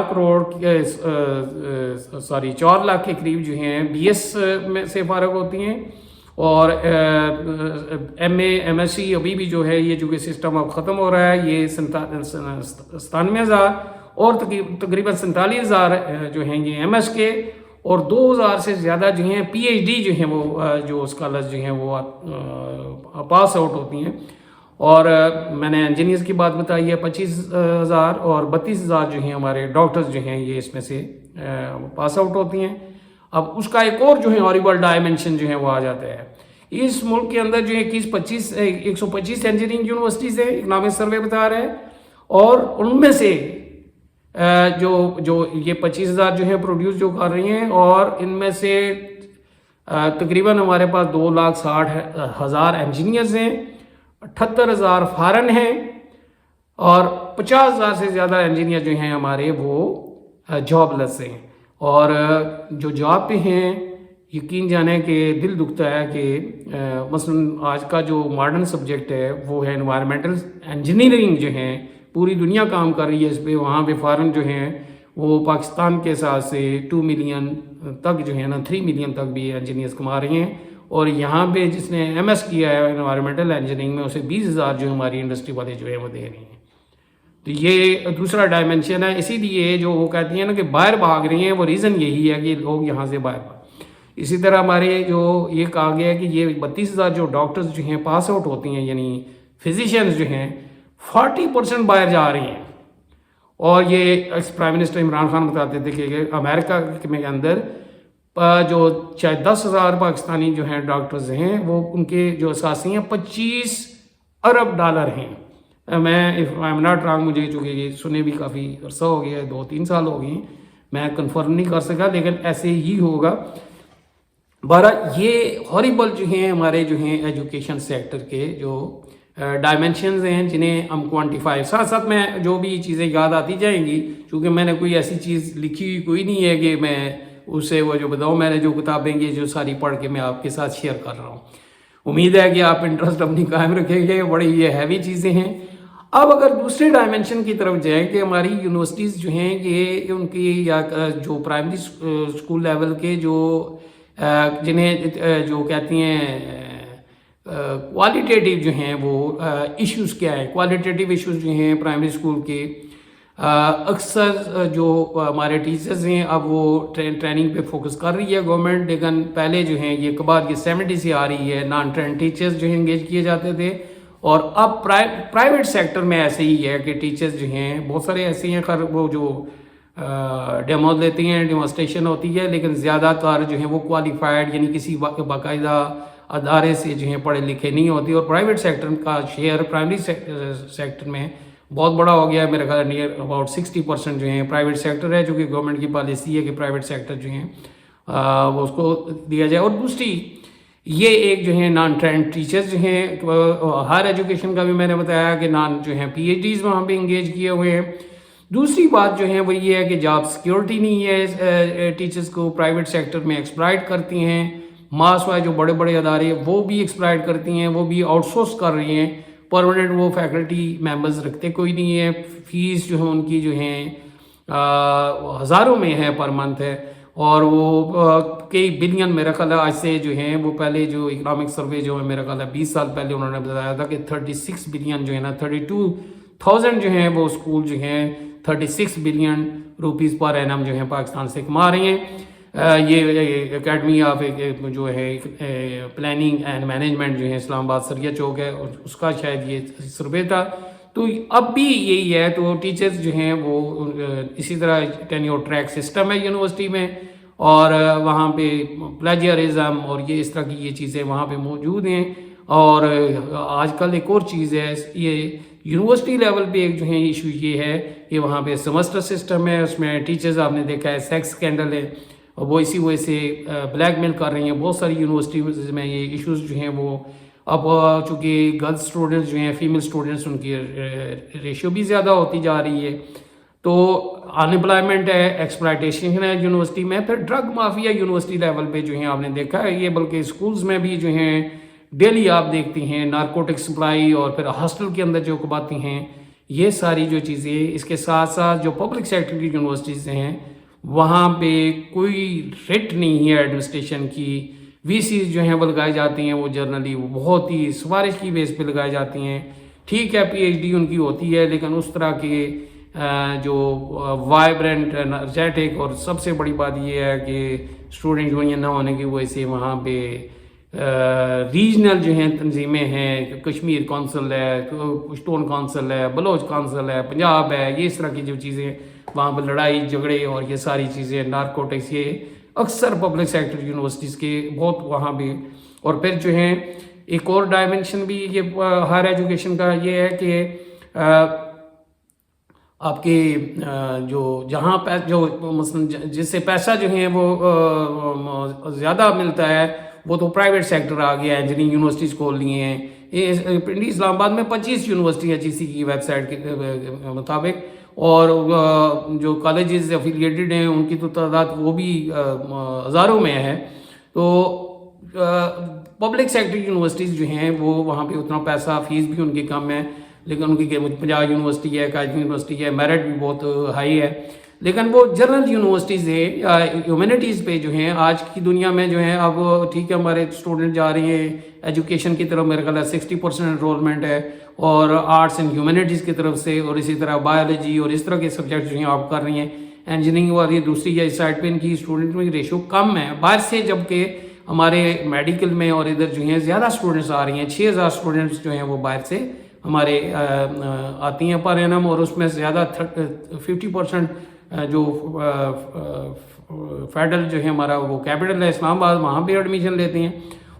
A: لاکھ کے قریب جو ہیں بی ایس میں سے فارغ ہوتی ہیں, اور M A M S C ابھی بھی جو ہے یہ جو کہ سسٹم اب ختم ہو رہا ہے یہ 97,000, اور تقریباً 47,000 جو ہیں یہ ایم ایس کے, اور 2,000 سے زیادہ جو ہیں پی ایچ ڈی جو ہیں وہ جو اسکالرز جو ہیں وہ پاس آؤٹ ہوتی ہیں. اور میں نے انجینئرز کی بات بتائی ہے 25,000, اور 32,000 جو ہیں ہمارے ڈاکٹرز جو ہیں یہ اس میں سے پاس آؤٹ ہوتی ہیں. اب اس کا ایک اور جو ہے ہاریبل ڈائمنشن جو ہے وہ آ جاتا ہے. اس ملک کے اندر جو ہے 125 انجینئرنگ یونیورسٹیز ہیں, اکنامک سروے بتا رہا ہے, اور ان میں سے جو یہ 25,000 جو ہیں پروڈیوس جو کر رہی ہیں, اور ان میں سے تقریباً ہمارے پاس 2,60,000 انجینئرز ہیں, 78,000 فارن ہیں, اور 50,000 سے زیادہ انجینئر جو ہیں ہمارے وہ جاب لیس ہیں. اور جو جاب پہ ہیں یقین جانے کہ دل دکھتا ہے کہ مثلاً آج کا جو ماڈرن سبجیکٹ ہے وہ ہے انوائرمنٹل انجینئرنگ جو ہیں پوری دنیا کام کر رہی ہے اس پہ. وہاں پہ فارن جو ہیں وہ پاکستان کے حساب سے 2 ملین تک جو ہے نا 3 ملین تک بھی انجینئرز کما رہے ہیں, اور یہاں پہ جس نے ایم ایس کیا ہے انوائرمنٹل انجینئرنگ میں اسے 20,000 جو ہماری انڈسٹری والے جو ہیں وہ دے رہے ہیں. تو یہ دوسرا ڈائمنشن ہے. اسی لیے جو وہ کہتی ہیں نا کہ باہر بھاگ رہی ہیں وہ ریزن یہی ہے کہ لوگ یہاں سے باہر اسی طرح ہمارے جو یہ کہا گیا ہے کہ یہ 32,000 جو ڈاکٹرز جو ہیں پاس آؤٹ ہوتی ہیں، یعنی فزیشینز جو ہیں 40% باہر جا رہی ہیں. اور یہ ex prime minister Imran Khan بتاتے تھے کہ امریکہ کے اندر جو 10,000 پاکستانی جو ہیں ڈاکٹرز ہیں وہ ان کے جو اثاثی ہیں 25 ارب ڈالر ہیں. میں if I am not wrong, مجھے چونکہ یہ سنے بھی کافی عرصہ ہو گیا ہے، 2-3 سال ہو گئے ہیں، میں کنفرم نہیں کر سکا، لیکن ایسے ہی ہوگا. بہرحال یہ ہاریبل جو ہیں ہمارے جو ہیں ایجوکیشن سیکٹر کے جو ڈائمنشنز ہیں جنہیں ہم کوانٹیفائی، ساتھ ساتھ میں جو بھی چیزیں یاد آتی جائیں گی، چونکہ میں نے کوئی ایسی چیز لکھی ہوئی کوئی نہیں ہے کہ میں اسے وہ جو بتاؤں، میں نے جو کتابیں یہ جو ساری پڑھ کے میں آپ کے ساتھ شیئر کر رہا ہوں. امید ہے کہ آپ انٹرسٹ اپنی قائم رکھیں گے، بڑی یہ ہیوی چیزیں ہیں. اب اگر دوسرے ڈائمنشن کی طرف جائیں کہ ہماری یونیورسٹیز جو ہیں یہ ان کی یا جو پرائمری اسکول لیول کے جو جنہیں جو کہتی ہیں کوالٹیٹیو جو ہیں وہ ایشوز کیا ہیں، کوالٹیٹیو ایشوز جو ہیں پرائمری اسکول کے، اکثر جو ہمارے ٹیچرز ہیں اب وہ ٹریننگ پہ فوکس کر رہی ہے گورنمنٹ، لیکن پہلے جو ہیں یہ کبار یہ 70 سے آ رہی ہے، نان ٹرینڈ ٹیچرز جو ہیں انگیج کیے جاتے تھے. اور اب پرائیویٹ سیکٹر میں ایسے ہی ہے کہ ٹیچرز جو ہیں بہت سارے ایسے ہیں، خیر وہ جو ڈیمو دیتی ہیں، ڈیمونسٹریشن ہوتی ہے، لیکن زیادہ تر جو ہیں وہ کوالیفائڈ یعنی کسی باقاعدہ ادارے سے جو ہیں پڑھے لکھے نہیں ہوتی. اور پرائیویٹ سیکٹر کا شیئر پرائمری سیکٹر میں بہت بڑا ہو گیا ہے، میرے خیال نیئر اباؤٹ 60% جو ہیں پرائیویٹ سیکٹر ہے، جو کہ گورنمنٹ کی پالیسی ہے کہ پرائیویٹ سیکٹر جو ہیں وہ اس کو دیا جائے. اور دوسری یہ ایک جو ہیں نان ٹرینڈ ٹیچرز جو ہیں ہائر ایجوکیشن کا بھی میں نے بتایا کہ نان جو ہیں پی ایچ ڈیز وہاں پہ انگیج کیے ہوئے ہیں. دوسری بات جو ہے وہ یہ ہے کہ جاب سیکیورٹی نہیں ہے، ٹیچرز کو پرائیویٹ سیکٹر میں ایکسپلائٹ کرتی ہیں، ماس وائز جو بڑے بڑے ادارے وہ بھی ایکسپلائٹ کرتی ہیں، وہ بھی آؤٹ سورس کر رہی ہیں. پرماننٹ وہ فیکلٹی ممبرز رکھتے کوئی نہیں ہے، فیس جو ہے ان کی جو ہیں ہزاروں میں ہے پر منتھ ہے. اور وہ کئی بلین میرا خیال ہے آج سے جو ہیں وہ پہلے جو اکنامک سروے جو ہے میرا خیال ہے 20 سال پہلے انہوں نے بتایا تھا کہ 36 بلین جو ہے نا 32,000 جو ہیں وہ اسکول جو ہیں 36 بلین روپیز پر اینم جو ہیں پاکستان سے کما رہی ہیں. یہ اکیڈمی آف جو ہے پلاننگ اینڈ مینجمنٹ جو ہے اسلام آباد سریا چوک ہے، اس کا شاید یہ سروے تھا. تو اب بھی یہی ہے. تو ٹیچرز جو ہیں وہ اسی طرح ٹینیور ٹریک سسٹم ہے یونیورسٹی میں، اور وہاں پہ پلیجرزم اور یہ اس طرح کی یہ چیزیں وہاں پہ موجود ہیں. اور آج کل ایک اور چیز ہے، یہ یونیورسٹی لیول پہ ایک جو ہے ایشو یہ ہے کہ وہاں پہ سیمسٹر سسٹم ہے، اس میں ٹیچرز آپ نے دیکھا ہے سیکس اسکینڈل ہے، اور وہ اسی وجہ سے بلیک میل کر رہی ہیں. بہت ساری یونیورسٹیز میں یہ ایشوز جو ہیں وہ اب چونکہ گرلز اسٹوڈنٹس جو ہیں فیمیل اسٹوڈنٹس ان کی ریشیو بھی زیادہ ہوتی جا رہی ہے، تو انمپلائمنٹ ہے، ایکسپلائٹیشن ہے یونیورسٹی میں. پھر ڈرگ مافیا یونیورسٹی لیول پہ جو ہیں آپ نے دیکھا ہے یہ، بلکہ اسکولز میں بھی جو ہیں ڈیلی آپ دیکھتی ہیں نارکوٹک سپلائی، اور پھر ہاسٹل کے اندر جو کباتی ہیں یہ ساری جو چیزیں. اس کے ساتھ ساتھ جو پبلک سیکٹر کی یونیورسٹیز ہیں وہاں پہ کوئی ریٹ نہیں ہے ایڈمنسٹریشن کی. وی سیز جو ہیں وہ لگائی جاتی ہیں، وہ جرنلی وہ بہت ہی سفارش کی بیس پہ لگائی جاتی ہیں. ٹھیک ہے پی ایچ ڈی ان کی ہوتی ہے، لیکن اس طرح کے جو وائبرنٹ انرجیٹک، اور سب سے بڑی بات یہ ہے کہ اسٹوڈنٹ یونین نہ ہونے کی وجہ سے وہاں پہ ریجنل جو ہیں تنظیمیں ہیں، کشمیر کونسل ہے، پشتون کونسل ہے، بلوچ کونسل ہے، پنجاب ہے، یہ اس طرح کی جو چیزیں وہاں پہ لڑائی جھگڑے اور یہ ساری چیزیں نارکوٹکس، یہ اکثر پبلک سیکٹر یونیورسٹیز کے بہت وہاں بھی. اور پھر جو ہیں ایک اور ڈائمنشن بھی یہ ہائر ایجوکیشن کا یہ ہے کہ آپ کے جو جہاں جو مثلا جس سے پیسہ جو ہے وہ زیادہ ملتا ہے وہ تو پرائیویٹ سیکٹر آ گیا ہے، جنہیں یونیورسٹیز کھول لی ہیں. پنڈی اسلام آباد میں 25 یونیورسٹی ہے جی سی کی ویب سائٹ کے مطابق، اور جو کالجز افیلیٹڈ ہیں ان کی تو تعداد وہ بھی ہزاروں میں ہے. تو پبلک سیکٹر یونیورسٹیز جو ہیں وہ وہاں پہ اتنا پیسہ، فیس بھی ان کی کم ہے، لیکن ان کی پنجاب یونیورسٹی ہے، کاجی یونیورسٹی ہے، میرٹ بھی بہت ہائی ہے. لیکن وہ جنرل یونیورسٹیز ہیں یا ہیومینٹیز پہ جو ہیں آج کی دنیا میں جو ہیں اب ٹھیک ہے ہمارے اسٹوڈنٹ جا رہے ہیں ایجوکیشن کی طرف، میرے خیال ہے 60% انرولمنٹ ہے، اور آرٹس اینڈ ہیومینٹیز کی طرف سے، اور اسی طرح بایولوجی اور اس طرح کے سبجیکٹ جو ہیں آپ کر رہی ہیں. انجینئرنگ والی دوسری یا اس سائڈ پہ ان کی اسٹوڈنٹ میں ریشو کم ہے باہر سے، جبکہ ہمارے میڈیکل میں اور ادھر جو ہیں زیادہ اسٹوڈنٹس آ رہی ہیں. 6000 اسٹوڈنٹس جو ہیں وہ باہر سے ہمارے آتی ہیں پر اینم، اور اس میں زیادہ 50% جو فیڈرل جو ہے ہمارا وہ کیپٹل ہے اسلام آباد، وہاں پہ ایڈمیشن لیتے ہیں.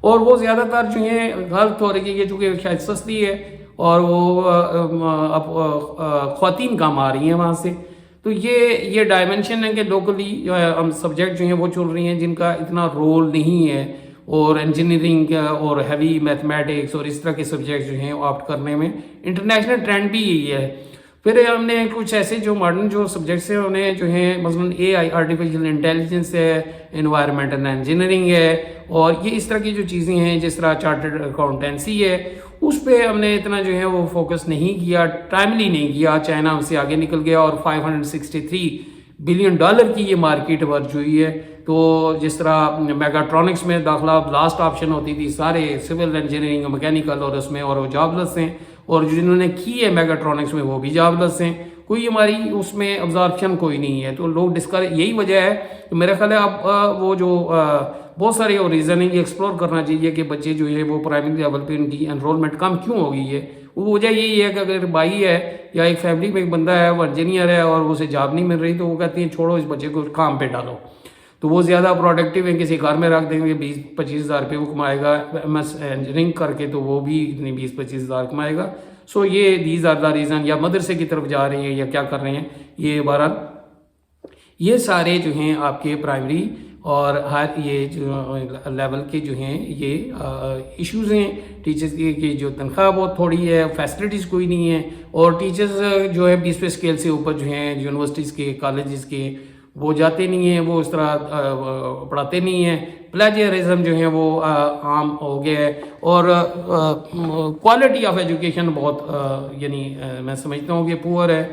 A: اور وہ زیادہ تر جو ہیں غلط ہو رہی ہے چونکہ شاید سستی ہے اور وہ اب خواتین کام آ رہی ہیں وہاں سے. تو یہ ڈائمنشن ہے کہ لوکلی ہم سبجیکٹ جو ہیں وہ چن رہی ہیں جن کا اتنا رول نہیں ہے، اور انجینئرنگ اور ہیوی میتھمیٹکس اور اس طرح کے سبجیکٹ جو ہیں آپٹ کرنے میں انٹرنیشنل ٹرینڈ بھی یہی ہے. پھر ہم نے کچھ ایسے جو ماڈرن جو سبجیکٹس ہیں انہیں جو ہیں مثلاً AI آرٹیفیشیل انٹیلیجنس ہے، انوائرمنٹل انجینئرنگ ہے، اور یہ اس طرح کی جو چیزیں ہیں جس طرح چارٹرڈ اکاؤنٹنسی ہے، اس پہ ہم نے اتنا جو ہے وہ فوکس نہیں کیا، ٹائملی نہیں کیا. چائنا ہم سے آگے نکل گیا اور $563 بلین کی یہ مارکیٹ ورج ہوئی ہے. تو جس طرح میگاٹرونکس میں داخلہ لاسٹ آپشن ہوتی تھی، سارے سول انجینئرنگ میکینیکل اور اس میں، اور وہ جاب لیس ہیں، اور جنہوں نے کی ہے میگاٹرونکس میں وہ بھی جاب لیس ہیں. کوئی ہماری اس میں ابزارپشن کوئی نہیں ہے، تو لوگ ڈسکریج، یہی وجہ ہے. تو میرا خیال ہے اب وہ جو بہت سارے اور ریزننگ ایکسپلور کرنا چاہیے کہ بچے جو ہے وہ پرائمری لیول پہ ان کی انرولمنٹ کم کیوں ہو گئی ہے. وہ وجہ یہی ہے کہ اگر بھائی ہے یا ایک فیملی میں ایک بندہ ہے وہ انجینئر ہے اور اسے جاب نہیں مل رہی، تو وہ کہتی ہیں چھوڑو اس بچے کو کام پہ ڈالو. تو وہ زیادہ پروڈکٹیو ہیں، کسی کار میں رکھ دیں گے 20-25 ہزار روپے وہ کمائے گا MS انجینئرنگ کر کے، تو وہ بھی اتنی 20-25 ہزار کمائے گا. سو یہ دیز آر دا ریزن، یا مدرسے کی طرف جا رہے ہیں یا کیا کر رہے ہیں. یہ بہرحال یہ سارے جو ہیں آپ کے پرائمری اور ہر یہ جو لیول کے جو ہیں یہ ایشوز ہیں. ٹیچرز کی جو تنخواہ بہت تھوڑی ہے، فیسلٹیز کوئی نہیں ہے، اور ٹیچرز جو ہے 20 اسکیل سے اوپر جو ہیں یونیورسٹیز کے، کالجز کے، وہ جاتے نہیں ہیں، وہ اس طرح پڑھاتے نہیں ہیں. پلیجرزم جو ہے وہ عام ہو گیا ہے، اور کوالٹی آف ایجوکیشن بہت یعنی میں سمجھتا ہوں کہ پور ہے.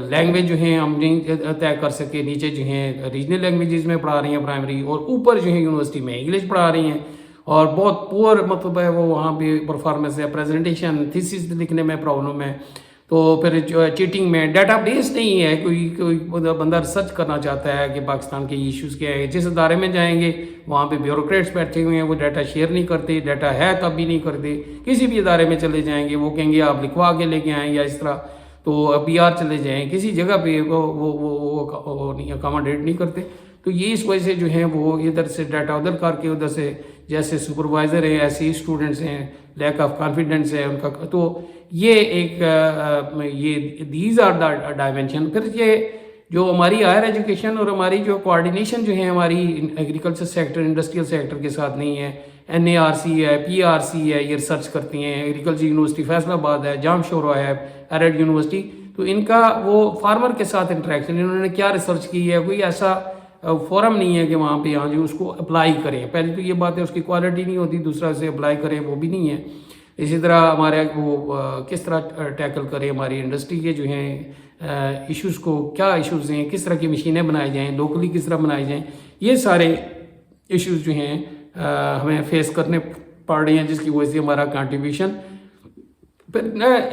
A: لینگویج جو ہیں ہم نہیں طے کر سکے، نیچے جو ہیں ریجنل لینگویجز میں پڑھا رہی ہیں پرائمری، اور اوپر جو ہیں یونیورسٹی میں انگلش پڑھا رہی ہیں، اور بہت پور مطلب ہے وہ وہاں پہ پرفارمنس ہے. پریزنٹیشن تھیسس لکھنے میں پرابلم ہے. تو پھر چیٹنگ میں ڈیٹا بیس نہیں ہے. کوئی بندہ ریسرچ کرنا چاہتا ہے کہ پاکستان کے ایشوز کیا ہے، جس ادارے میں جائیں گے وہاں پہ بیوروکریٹس بیٹھے ہوئے ہیں، وہ ڈیٹا شیئر نہیں کرتے، ڈیٹا ہے تب بھی نہیں کرتے. کسی بھی ادارے میں چلے جائیں گے وہ کہیں گے آپ لکھوا کے لے کے آئیں یا اس طرح. تو PR چلے جائیں کسی جگہ پہ وہ اکاموڈیٹ نہیں کرتے. تو یہ اس وجہ سے جو ہیں وہ ادھر سے ڈیٹا ادھر کر کے ادھر سے، جیسے سپروائزر ہیں ایسے ہی اسٹوڈنٹس ہیں، لیک آف کانفیڈنس ہے ان کا. تو یہ ایک یہ دیز آر دا ڈائمنشن. پھر یہ جو ہماری ہائر ایجوکیشن اور ہماری جو کوآرڈینیشن جو ہے ہماری ایگریکلچر سیکٹر، انڈسٹریل سیکٹر کے ساتھ نہیں ہے. NARC ہے، PRC ہے، یہ ریسرچ کرتی ہیں. ایگریکلچر یونیورسٹی فیصل آباد ہے، جام شورا ہے، ایرڈ یونیورسٹی. تو ان کا وہ فارمر کے ساتھ انٹریکشن، انہوں نے کیا ریسرچ کی ہے، کوئی ایسا فورم نہیں ہے کہ وہاں پہ ہاں جو اس کو اپلائی کریں. پہلی تو یہ بات ہے اس کی کوالٹی نہیں ہوتی، دوسرا اسے اپلائی کریں وہ بھی نہیں ہے. اسی طرح ہمارے وہ کس طرح ٹیکل کریں ہماری انڈسٹری کے جو ہیں ایشوز کو، کیا ایشوز ہیں، کس طرح کی مشینیں بنائی جائیں، لوکلی کس طرح بنائی جائیں. یہ سارے ایشوز جو ہیں ہمیں فیس کرنے پڑ رہے ہیں، جس کی وجہ سے ہمارا کنٹریبیوشن. پھر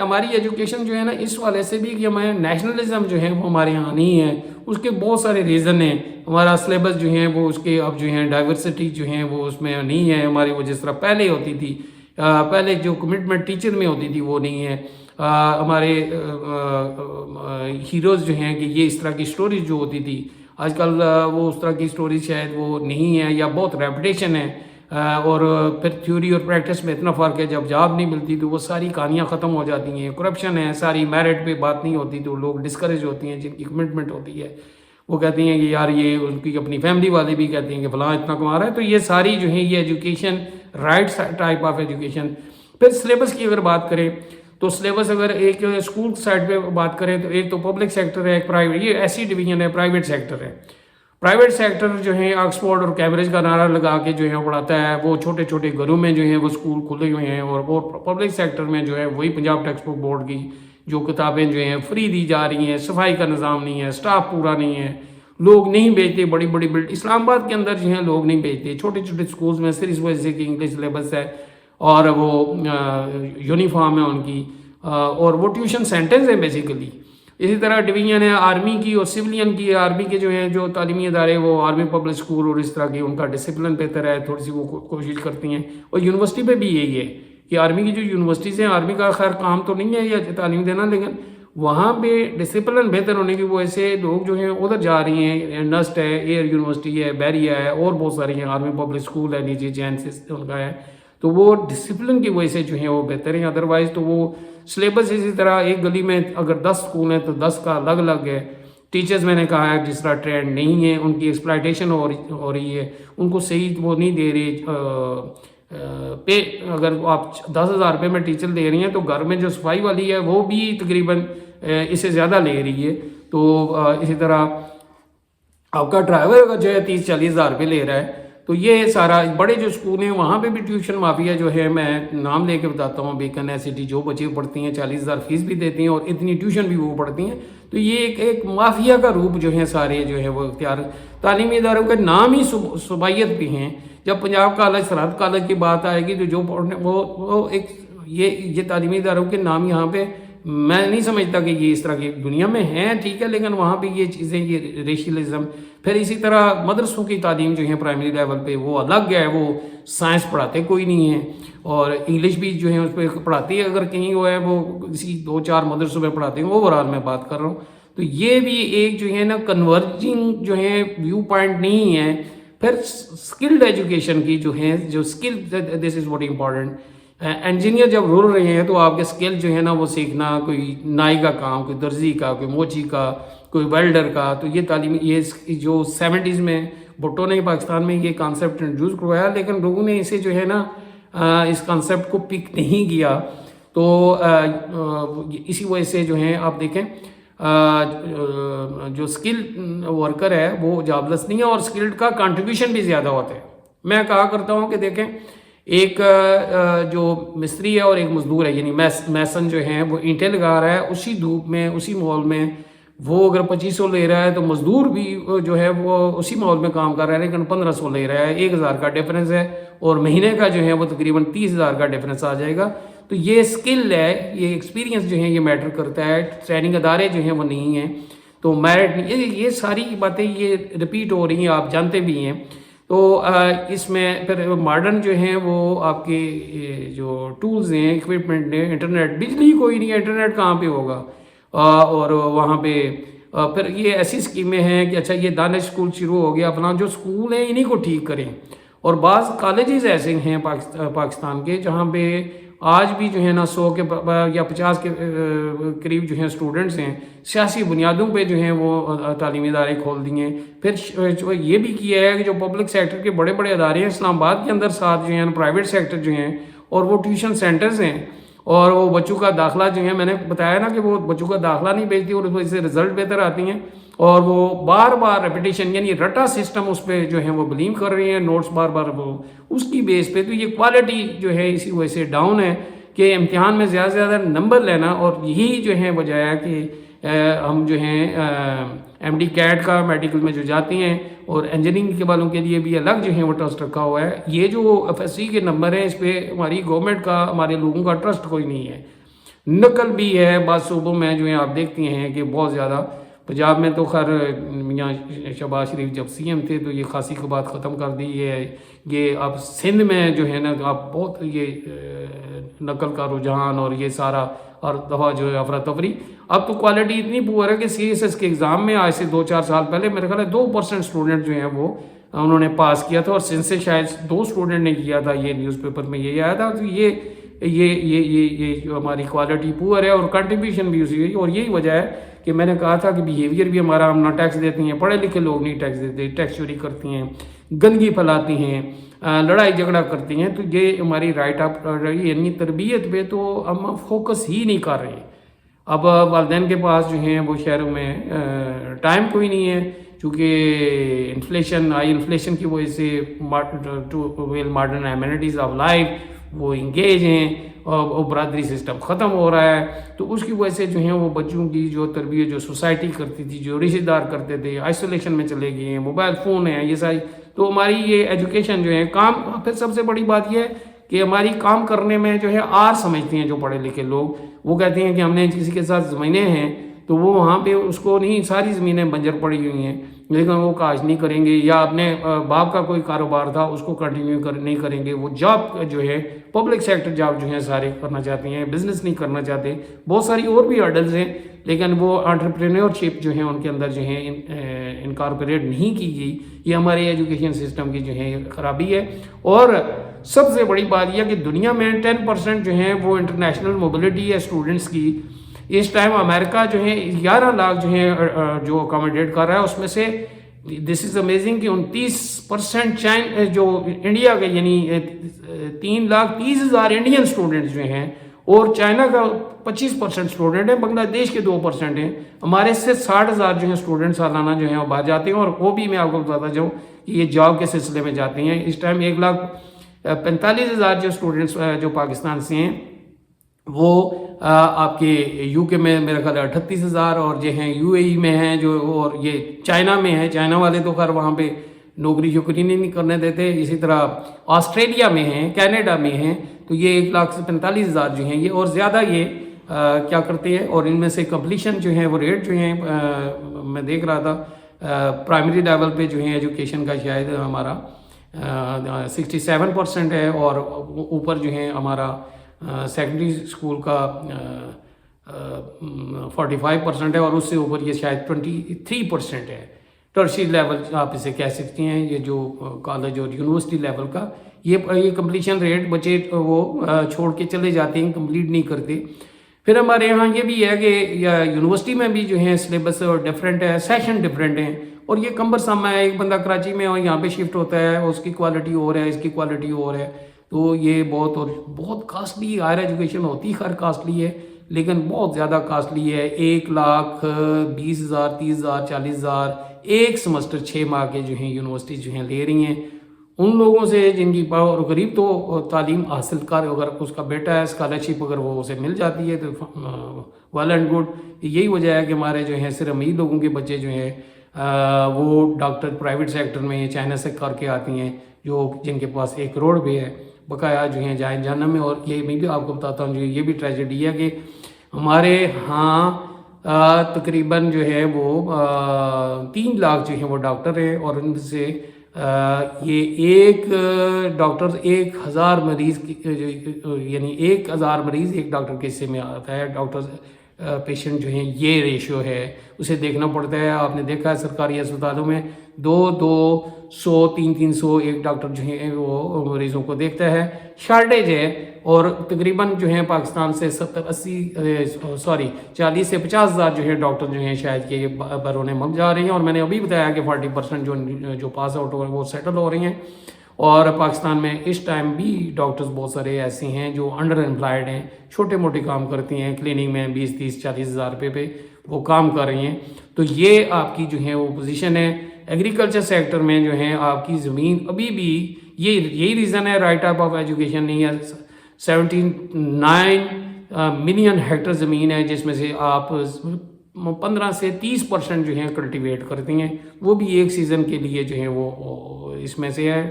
A: ہماری ایجوکیشن جو ہے نا اس والے سے بھی کہ ہمیں نیشنلزم جو ہے وہ ہمارے یہاں نہیں ہے. اس کے بہت سارے ریزن ہیں. ہمارا سلیبس جو ہیں وہ اس کے اب جو ہیں ڈائیورسٹی جو ہیں وہ اس میں نہیں ہے ہماری، وہ جس طرح پہلے ہوتی تھی. پہلے جو کمٹمنٹ ٹیچر میں ہوتی تھی وہ نہیں ہے. ہمارے ہیروز جو ہیں کہ یہ اس طرح کی سٹوریز جو ہوتی تھی، آج کل وہ اس طرح کی سٹوریز شاید وہ نہیں ہے یا بہت ریپٹیشن ہے. اور پھر تھیوری اور پریکٹس میں اتنا فرق ہے، جب جاب نہیں ملتی تو وہ ساری کہانیاں ختم ہو جاتی ہیں. کرپشن ہے ساری، میرٹ پہ بات نہیں ہوتی تو لوگ ڈسکریج ہوتی ہیں. جن کی کمٹمنٹ ہوتی ہے وہ کہتی ہیں کہ یار یہ ان کی اپنی فیملی والے بھی کہتے ہیں کہ فلاں اتنا کما رہا ہے. تو یہ ساری جو ہیں یہ education right type of education. پھر سلیبس کی اگر بات کریں تو سلیبس اگر ایک اسکول سائڈ پہ بات کریں تو ایک تو پبلک سیکٹر ہے، ایک پرائیویٹ. یہ ایسی ڈویژن ہے، پرائیویٹ سیکٹر ہے. پرائیویٹ سیکٹر جو ہے آکسفورڈ اور کیمبرج کا نعرہ لگا کے جو ہے پڑھاتا ہے. وہ چھوٹے چھوٹے گھروں میں جو ہیں وہ اسکول کھلے ہوئے ہیں. اور وہ پبلک سیکٹر میں جو ہے وہی پنجاب ٹیکسٹ بک بورڈ کی جو کتابیں جو ہیں فری دی جا رہی ہیں. صفائی کا نظام نہیں ہے، سٹاف پورا نہیں ہے، لوگ نہیں بھیجتے. بڑی بڑی اسلام آباد کے اندر جو ہیں لوگ نہیں بھیجتے چھوٹے چھوٹے اسکولز میں، صرف اس وجہ سے کہ انگلش سلیبس ہے اور وہ یونیفارم ہے ان کی، اور وہ ٹیوشن سینٹرز ہیں بیسیکلی. اسی طرح ڈویژن ہے آرمی کی اور سولین کی. آرمی کے جو ہیں جو تعلیمی ادارے وہ آرمی پبلک اسکول اور اس طرح کی ان کا ڈسپلن بہتر ہے, تھوڑی سی وہ کوشش کرتی ہیں. اور یونیورسٹی پہ بھی یہی ہے کہ آرمی کی جو یونیورسٹیز ہیں, آرمی کا خیر کام تو نہیں ہے یہ تعلیم دینا, لیکن وہاں پہ ڈسپلن بہتر ہونے کی وجہ سے لوگ جو ہیں ادھر جا رہی ہیں. نسٹ ہے, ایئر یونیورسٹی ہے, بیریا ہے, اور بہت ساری ہیں, آرمی پبلک اسکول ہے نیچے جین سے ان کا ہے. تو وہ ڈسپلن کی وجہ سے جو ہیں وہ بہتر ہیں. ادروائز تو وہ سلیبس اسی طرح ایک گلی میں اگر 10 اسکول ہیں تو 10 کا الگ الگ ہے. ٹیچرز میں نے کہا ہے جس طرح ٹرینڈ نہیں ہے, ان کی ایکسپلائٹیشن ہو رہی ہے, ان کو صحیح وہ نہیں دے رہی پے. اگر آپ 10,000 روپے میں ٹیچر دے رہی ہیں تو گھر میں جو صفائی والی ہے وہ بھی تقریباً اس سے زیادہ لے رہی ہے. تو اسی طرح آپ کا ڈرائیور جو ہے 30-40 ہزار روپے لے رہا ہے. تو یہ سارا بڑے جو اسکول ہیں وہاں پہ بھی ٹیوشن مافیا جو ہے, میں نام لے کے بتاتا ہوں, بیکن ہے سٹی, جو بچے پڑھتی ہیں 40,000 فیس بھی دیتی ہیں اور اتنی ٹیوشن بھی وہ پڑھتی ہیں. تو یہ ایک مافیا کا روپ جو ہے سارے جو ہے وہ اختیار. تعلیمی اداروں کا نام ہی صوبائیت بھی ہیں. جب پنجاب کالج, سرحد کالج کی بات آئے گی تو جو پڑھنے وہ ایک یہ تعلیمی اداروں کے نام یہاں پہ میں نہیں سمجھتا کہ یہ اس طرح کی دنیا میں ہیں, ٹھیک ہے, لیکن وہاں پہ یہ چیزیں, یہ ریشیلزم. پھر اسی طرح مدرسوں کی تعلیم جو ہے پرائمری لیول پہ وہ الگ ہے, وہ سائنس پڑھاتے کوئی نہیں ہے, اور انگلش بھی جو ہے اس پہ پڑھاتی ہے اگر کہیں وہ ہے, وہ کسی 2-4 مدرسوں میں پڑھاتے ہیں. اوورآل میں بات کر رہا ہوں. تو یہ بھی ایک جو ہے نا کنورجنگ جو ہے ویو پوائنٹ نہیں ہے. پھر اسکلڈ ایجوکیشن کی جو ہے, جو skill, this is what important. Engineer جب رول رہے ہیں تو آپ کے اسکل جو ہے نا وہ سیکھنا, کوئی نائی کا کام, کوئی درزی کا, کوئی موچی کا, کوئی ویلڈر کا. تو یہ تعلیمی, یہ جو 70s میں بھٹو نے پاکستان میں یہ کانسیپٹ انٹروڈیوس کروایا, لیکن لوگوں نے اسے جو ہے نا اس کانسیپٹ کو پک نہیں کیا. تو اسی وجہ سے جو ہے آپ دیکھیں جو اسکل ورکر ہے وہ جاب لیس نہیں ہے, اور اسکلڈ کا کنٹریبیوشن بھی زیادہ ہوتا ہے. میں کہا کرتا ہوں کہ دیکھیں ایک جو مستری ہے اور ایک مزدور ہے, یعنی میسن جو ہیں وہ اینٹیں لگا رہا ہے, اسی دھوپ میں, اسی ماحول میں, وہ اگر 2500 لے رہا ہے تو مزدور بھی جو ہے وہ اسی ماحول میں کام کر رہا ہے لیکن 1500 لے رہا ہے. 1000 کا ڈیفرنس ہے, اور مہینے کا جو ہے وہ تقریباً 30,000 کا ڈیفرنس آ جائے گا. تو یہ اسکل ہے, یہ ایکسپیرینس جو ہے یہ میٹر کرتا ہے. ٹریننگ ادارے جو ہیں وہ نہیں ہیں, تو میرٹ نہیں, یہ ساری باتیں یہ رپیٹ ہو رہی ہیں, آپ جانتے بھی ہیں. تو اس میں پھر ماڈرن جو ہیں وہ آپ کے جو ٹولز ہیں, ایکوپمنٹ ہیں, انٹرنیٹ, بجلی کوئی نہیں ہے, انٹرنیٹ کہاں پہ ہوگا. اور وہاں پہ پھر یہ ایسی اسکیمیں ہیں کہ اچھا یہ دانش اسکول شروع ہو گیا, اپنا جو اسکول ہیں انہی کو ٹھیک کریں. اور بعض کالجز ایسے ہیں پاکستان کے جہاں پہ آج بھی جو ہے نا 100 کے یا 50 کے قریب جو ہیں اسٹوڈنٹس ہیں, سیاسی بنیادوں پہ جو ہیں وہ تعلیمی ادارے کھول دیے. پھر یہ بھی کیا ہے کہ جو پبلک سیکٹر کے بڑے بڑے ادارے ہیں اسلام آباد کے اندر ساتھ جو ہیں پرائیویٹ سیکٹر جو ہیں, اور وہ ٹیوشن سینٹرز ہیں, اور وہ بچوں کا داخلہ جو ہے, میں نے بتایا نا کہ وہ بچوں کا داخلہ نہیں بھیجتی اور اس وجہ سے رزلٹ بہتر آتی ہیں, اور وہ بار بار ریپیٹیشن یعنی رٹا سسٹم اس پہ جو ہے وہ بلیم کر رہی ہیں, نوٹس بار بار وہ اس کی بیس پہ. تو یہ کوالٹی جو ہے اسی وجہ سے ڈاؤن ہے کہ امتحان میں زیادہ سے زیادہ نمبر لینا, اور یہی جو ہے وجہ ہے کہ ہم جو ہیں ایم ڈی کیٹ کا میڈیکل میں جو جاتی ہیں, اور انجینئرنگ کے والوں کے لیے بھی الگ جو ہے وہ ٹرسٹ رکھا ہوا ہے. یہ جو ایف ایس سی کے نمبر ہیں اس پہ ہماری گورنمنٹ کا, ہمارے لوگوں کا ٹرسٹ کوئی نہیں ہے. نقل بھی ہے بعض صوبوں میں جو ہیں, آپ دیکھتی ہیں کہ بہت زیادہ. پنجاب میں تو خیر میاں شہباز شریف جب سی ایم تھے تو یہ خاصی کو بات ختم کر دی ہے. یہ اب سندھ میں جو ہے نا آپ بہت یہ نقل کا رجحان اور یہ سارا اور دفعہ جو ہے افراتفری. اب تو کوالٹی اتنی پور ہے کہ سی ایس ایس کے ایگزام میں آج سے 2-4 سال پہلے میرے خیال ہے 2% اسٹوڈنٹ جو ہیں وہ انہوں نے پاس کیا تھا, اور سندھ سے شاید 2 اسٹوڈنٹ نے کیا تھا. یہ نیوز پیپر میں یہ آیا تھا. تو یہ جو ہماری کوالٹی پور ہے, اور کنٹریبیوشن بھی اسی. اور یہی وجہ ہے کہ میں نے کہا تھا کہ بیہیویئر بھی ہمارا, ہم نہ ٹیکس دیتے ہیں, پڑھے لکھے لوگ نہیں ٹیکس دیتے, ٹیکس چوری کرتی ہیں, گندگی پھیلاتی ہیں, لڑائی جھگڑا کرتی ہیں. تو یہ ہماری رائٹ اپ رہی, یعنی تربیت پہ تو ہم فوکس ہی نہیں کر رہے. اب والدین کے پاس جو ہیں وہ شہروں میں ٹائم کوئی نہیں ہے, چونکہ انفلیشن, ہائی انفلیشن کی وجہ سے ماڈرن ایمینٹیز آف لائف وہ انگیج ہیں, اور برادری سسٹم ختم ہو رہا ہے. تو اس کی وجہ سے جو ہیں وہ بچوں کی جو تربیت جو سوسائٹی کرتی تھی, جو رشتہ دار کرتے تھے, آئسولیشن میں چلے گئے ہیں, موبائل فون ہیں, یہ ساری. تو ہماری یہ ایجوکیشن جو ہے کام, پھر سب سے بڑی بات یہ ہے کہ ہماری کام کرنے میں جو ہے آر سمجھتے ہیں جو پڑھے لکھے لوگ. وہ کہتے ہیں کہ ہم نے کسی کے ساتھ زمینیں ہیں تو وہ وہاں پہ اس کو نہیں، ساری زمینیں بنجر پڑی ہوئی ہیں لیکن وہ کاج نہیں کریں گے، یا اپنے باپ کا کوئی کاروبار تھا اس کو کنٹینیو نہیں کریں گے، وہ جاب جو ہے پبلک سیکٹر جاب جو ہے سارے کرنا چاہتے ہیں، بزنس نہیں کرنا چاہتے، بہت ساری اور بھی ہرڈلز ہیں، لیکن وہ انٹرپرینورشپ جو ہے ان کے اندر جو ہے انکارپوریٹ نہیں کی گئی۔ یہ ہمارے ایجوکیشن سسٹم کی جو ہے خرابی ہے۔ اور سب سے بڑی بات یہ کہ دنیا میں 10% جو ہے وہ انٹرنیشنل موبلٹی ہے اسٹوڈنٹس کی۔ اس ٹائم امریکہ جو ہے 11 لاکھ جو ہے جو اکاموڈیٹ کر رہا ہے، اس میں سے دس از امیزنگ کہ 29% جو انڈیا کے یعنی 3,30,000 انڈین اسٹوڈنٹس جو ہیں، اور چائنا کا 25% اسٹوڈنٹ ہیں، بنگلہ دیش کے 2% ہیں، ہمارے سے 60,000 جو ہیں اسٹوڈنٹ سالانہ جو ہیں وہ باہر جاتے ہیں، اور وہ بھی میں آپ کو بتاتا جاؤں کہ یہ جاب کے سلسلے میں جاتے ہیں۔ اس ٹائم 1,45,000 جو اسٹوڈنٹس جو پاکستان سے ہیں وہ آپ کے یو کے میں میرا خیال ہے 38,000، اور جو ہیں یو اے ای میں ہیں جو، اور یہ چائنا میں ہیں، چائنا والے تو خیر وہاں پہ نوکری شکری نہیں کرنے دیتے، اسی طرح آسٹریلیا میں ہیں، کینیڈا میں ہیں، تو یہ 1,45,000 جو ہیں یہ اور زیادہ یہ کیا کرتے ہیں، اور ان میں سے کمپلیشن جو ہیں وہ ریٹ جو ہیں میں دیکھ رہا تھا پرائمری لیول پہ جو ہیں ایجوکیشن کا شاید ہمارا 67% ہے، اور اوپر جو ہیں ہمارا سیکنڈری اسکول کا 45% ہے، اور اس سے اوپر یہ شاید 23% ہے۔ ٹرشری لیول آپ اسے کہہ سکتے ہیں، یہ جو کالج اور یونیورسٹی لیول کا یہ کمپلیشن ریٹ بچے وہ چھوڑ کے چلے جاتے ہیں، کمپلیٹ نہیں کرتے۔ پھر ہمارے یہاں یہ بھی ہے کہ یونیورسٹی میں بھی جو ہے سلیبس ڈفرینٹ ہے، سیشن ڈفرینٹ ہیں، اور یہ کمبرسم ہے۔ ایک بندہ کراچی میں اور یہاں پہ شفٹ ہوتا ہے، اس کی کوالٹی اور ہے، اس کی کوالٹی اور ہے، تو یہ بہت کاسٹلی ہائر ایجوکیشن ہوتی خیر کاسٹلی ہے، لیکن بہت زیادہ کاسٹلی ہے۔ 1,20,000 30,000 40,000 ایک سمسٹر 6 ماہ کے جو ہیں یونیورسٹی جو ہیں لے رہی ہیں۔ ان لوگوں سے جن کی اور غریب تو تعلیم حاصل کر، اگر اس کا بیٹا ہے اسکالرشپ اگر وہ اسے مل جاتی ہے تو ویل اینڈ گڈ۔ یہی وجہ ہے کہ ہمارے جو ہیں صرف امیر لوگوں کے بچے جو ہیں وہ ڈاکٹر پرائیویٹ سیکٹر میں چائنا سے کر کے آتی ہیں، جو جن کے پاس 1 کروڑ بھی ہے بقایا جو ہیں جائیں جہنم میں۔ اور یہ میں بھی آپ کو بتاتا ہوں جو یہ بھی ٹریجڈی ہے کہ ہمارے ہاں تقریباً جو ہے وہ 3 لاکھ جو ہیں وہ ڈاکٹر ہیں، اور ان سے یہ ایک ڈاکٹر 1,000 مریض یعنی 1,000 مریض ایک ڈاکٹر کے حصے میں آتا ہے۔ ڈاکٹر پیشنٹ جو ہیں یہ ریشو ہے، اسے دیکھنا پڑتا ہے۔ آپ نے دیکھا ہے سرکاری اسپتالوں میں 200 300 ایک ڈاکٹر جو ہیں وہ مریضوں کو دیکھتا ہے، شارٹیج ہے۔ اور تقریباً جو ہیں پاکستان سے 40 سے 50 ہزار جو ہے ڈاکٹر جو ہیں شاید کہ بیرون ملک جا رہے ہیں، اور میں نے ابھی بتایا کہ 40% جو پاس آؤٹ ہو رہے ہیں وہ سیٹل ہو رہے ہیں۔ اور پاکستان میں اس ٹائم بھی ڈاکٹرز بہت سارے ایسے ہیں جو انڈر امپلائڈ ہیں، چھوٹے موٹے کام کرتے ہیں، کلینک میں 20 30 40 ہزار روپے پہ وہ کام کر رہے ہیں۔ تو یہ آپ کی جو ہے وہ پوزیشن ہے۔ ایگریکلچر سیکٹر میں جو ہے آپ کی زمین ابھی بھی یہی ریزن ہے رائٹ ٹائپ آف ایجوکیشن نہیں ہے۔ 79 ملین ہیکٹر زمین ہے، جس میں سے آپ 15 سے 30% جو ہیں کلٹیویٹ کرتے ہیں، وہ بھی ایک سیزن کے لیے جو ہے وہ اس میں سے ہے،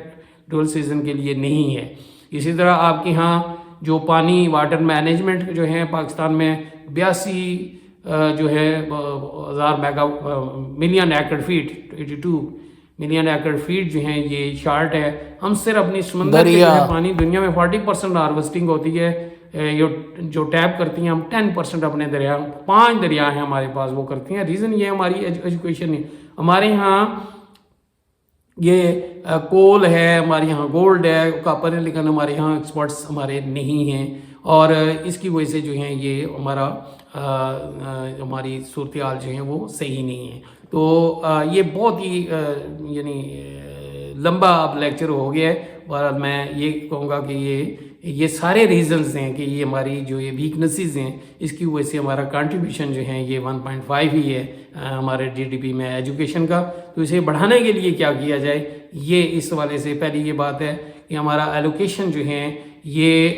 A: ڈول سیزن کے لیے نہیں ہے۔ اسی طرح آپ کے ہاں جو پانی واٹر مینجمنٹ جو ہے پاکستان میں 82 جو ہے ملین ایکڑ فیٹ 82 ملین ایکڑ فیٹ جو ہیں یہ شارٹ ہے۔ ہم صرف اپنی سمندر کے جو ہے پانی دنیا میں 40% ہارویسٹنگ ہوتی ہے، جو ٹیپ کرتی ہیں ہم 10% اپنے دریا 5 دریا ہیں ہمارے پاس وہ کرتی ہیں۔ ریزن یہ ہماری ایجوکیشن ہے۔ ہمارے ہاں یہ کول ہے، ہمارے یہاں گولڈ ہے، کاپر ہے، لیکن ہمارے یہاں ایکسپورٹس ہمارے نہیں ہیں، اور اس کی وجہ سے جو ہیں یہ ہماری صورتحال جو ہیں وہ صحیح نہیں ہے۔ تو یہ بہت ہی یعنی لمبا اب لیکچر ہو گیا ہے، اور میں یہ کہوں گا کہ یہ سارے ریزنز ہیں کہ یہ ہماری جو یہ ویکنسز ہیں، اس کی وجہ سے ہمارا کنٹریبیوشن جو ہے یہ 1.5 ہی ہے ہمارے GDP میں ایجوکیشن کا۔ تو اسے بڑھانے کے لیے کیا کیا جائے، یہ اس حوالے سے پہلی یہ بات ہے کہ ہمارا ایلوکیشن جو ہے یہ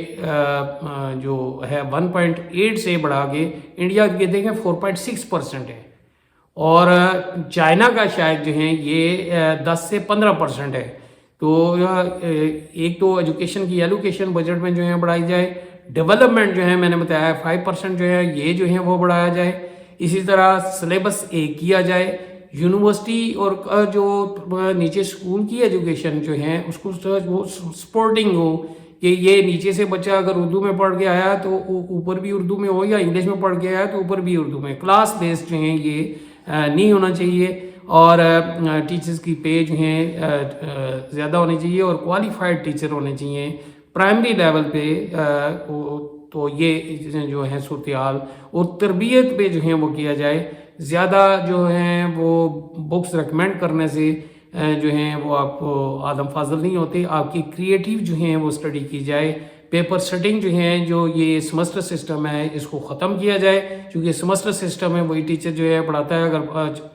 A: جو ہے 1.8 سے بڑھا کے انڈیا کے دیکھیں 4.6% ہے، اور چائنا کا شاید جو ہے یہ 10 سے 15% ہے۔ تو ایک تو ایجوکیشن کی ایلوکیشن بجٹ میں جو ہے بڑھائی جائے، ڈیولپمنٹ جو ہے میں نے بتایا 5% جو ہے یہ جو ہے وہ بڑھایا جائے، اسی طرح سلیبس ایک کیا جائے. یونیورسٹی اور جو نیچے اسکول کی ایجوکیشن جو ہیں اس کو وہ سپورٹنگ ہو کہ یہ نیچے سے بچہ اگر اردو میں پڑھ کے آیا تو اوپر بھی اردو میں ہو, یا انگلش میں پڑھ کے آیا تو اوپر بھی اردو میں. کلاس بیسڈ جو ہیں یہ نہیں ہونا چاہیے, اور ٹیچرز کی پے جو ہیں زیادہ ہونی چاہیے, اور کوالیفائڈ ٹیچر ہونے چاہیے پرائمری لیول پہ. تو یہ جو ہے صورتحال, اور تربیت پہ جو ہیں وہ کیا جائے. زیادہ جو ہیں وہ بکس ریکمینڈ کرنے سے جو ہیں وہ آپ کو آدم فاضل نہیں ہوتے. آپ کی کریٹیو جو ہیں وہ اسٹڈی کی جائے. پیپر سیٹنگ جو ہیں, جو یہ سمسٹر سسٹم ہے اس کو ختم کیا جائے, کیونکہ سمسٹر سسٹم ہے وہی ٹیچر جو ہے پڑھاتا ہے. اگر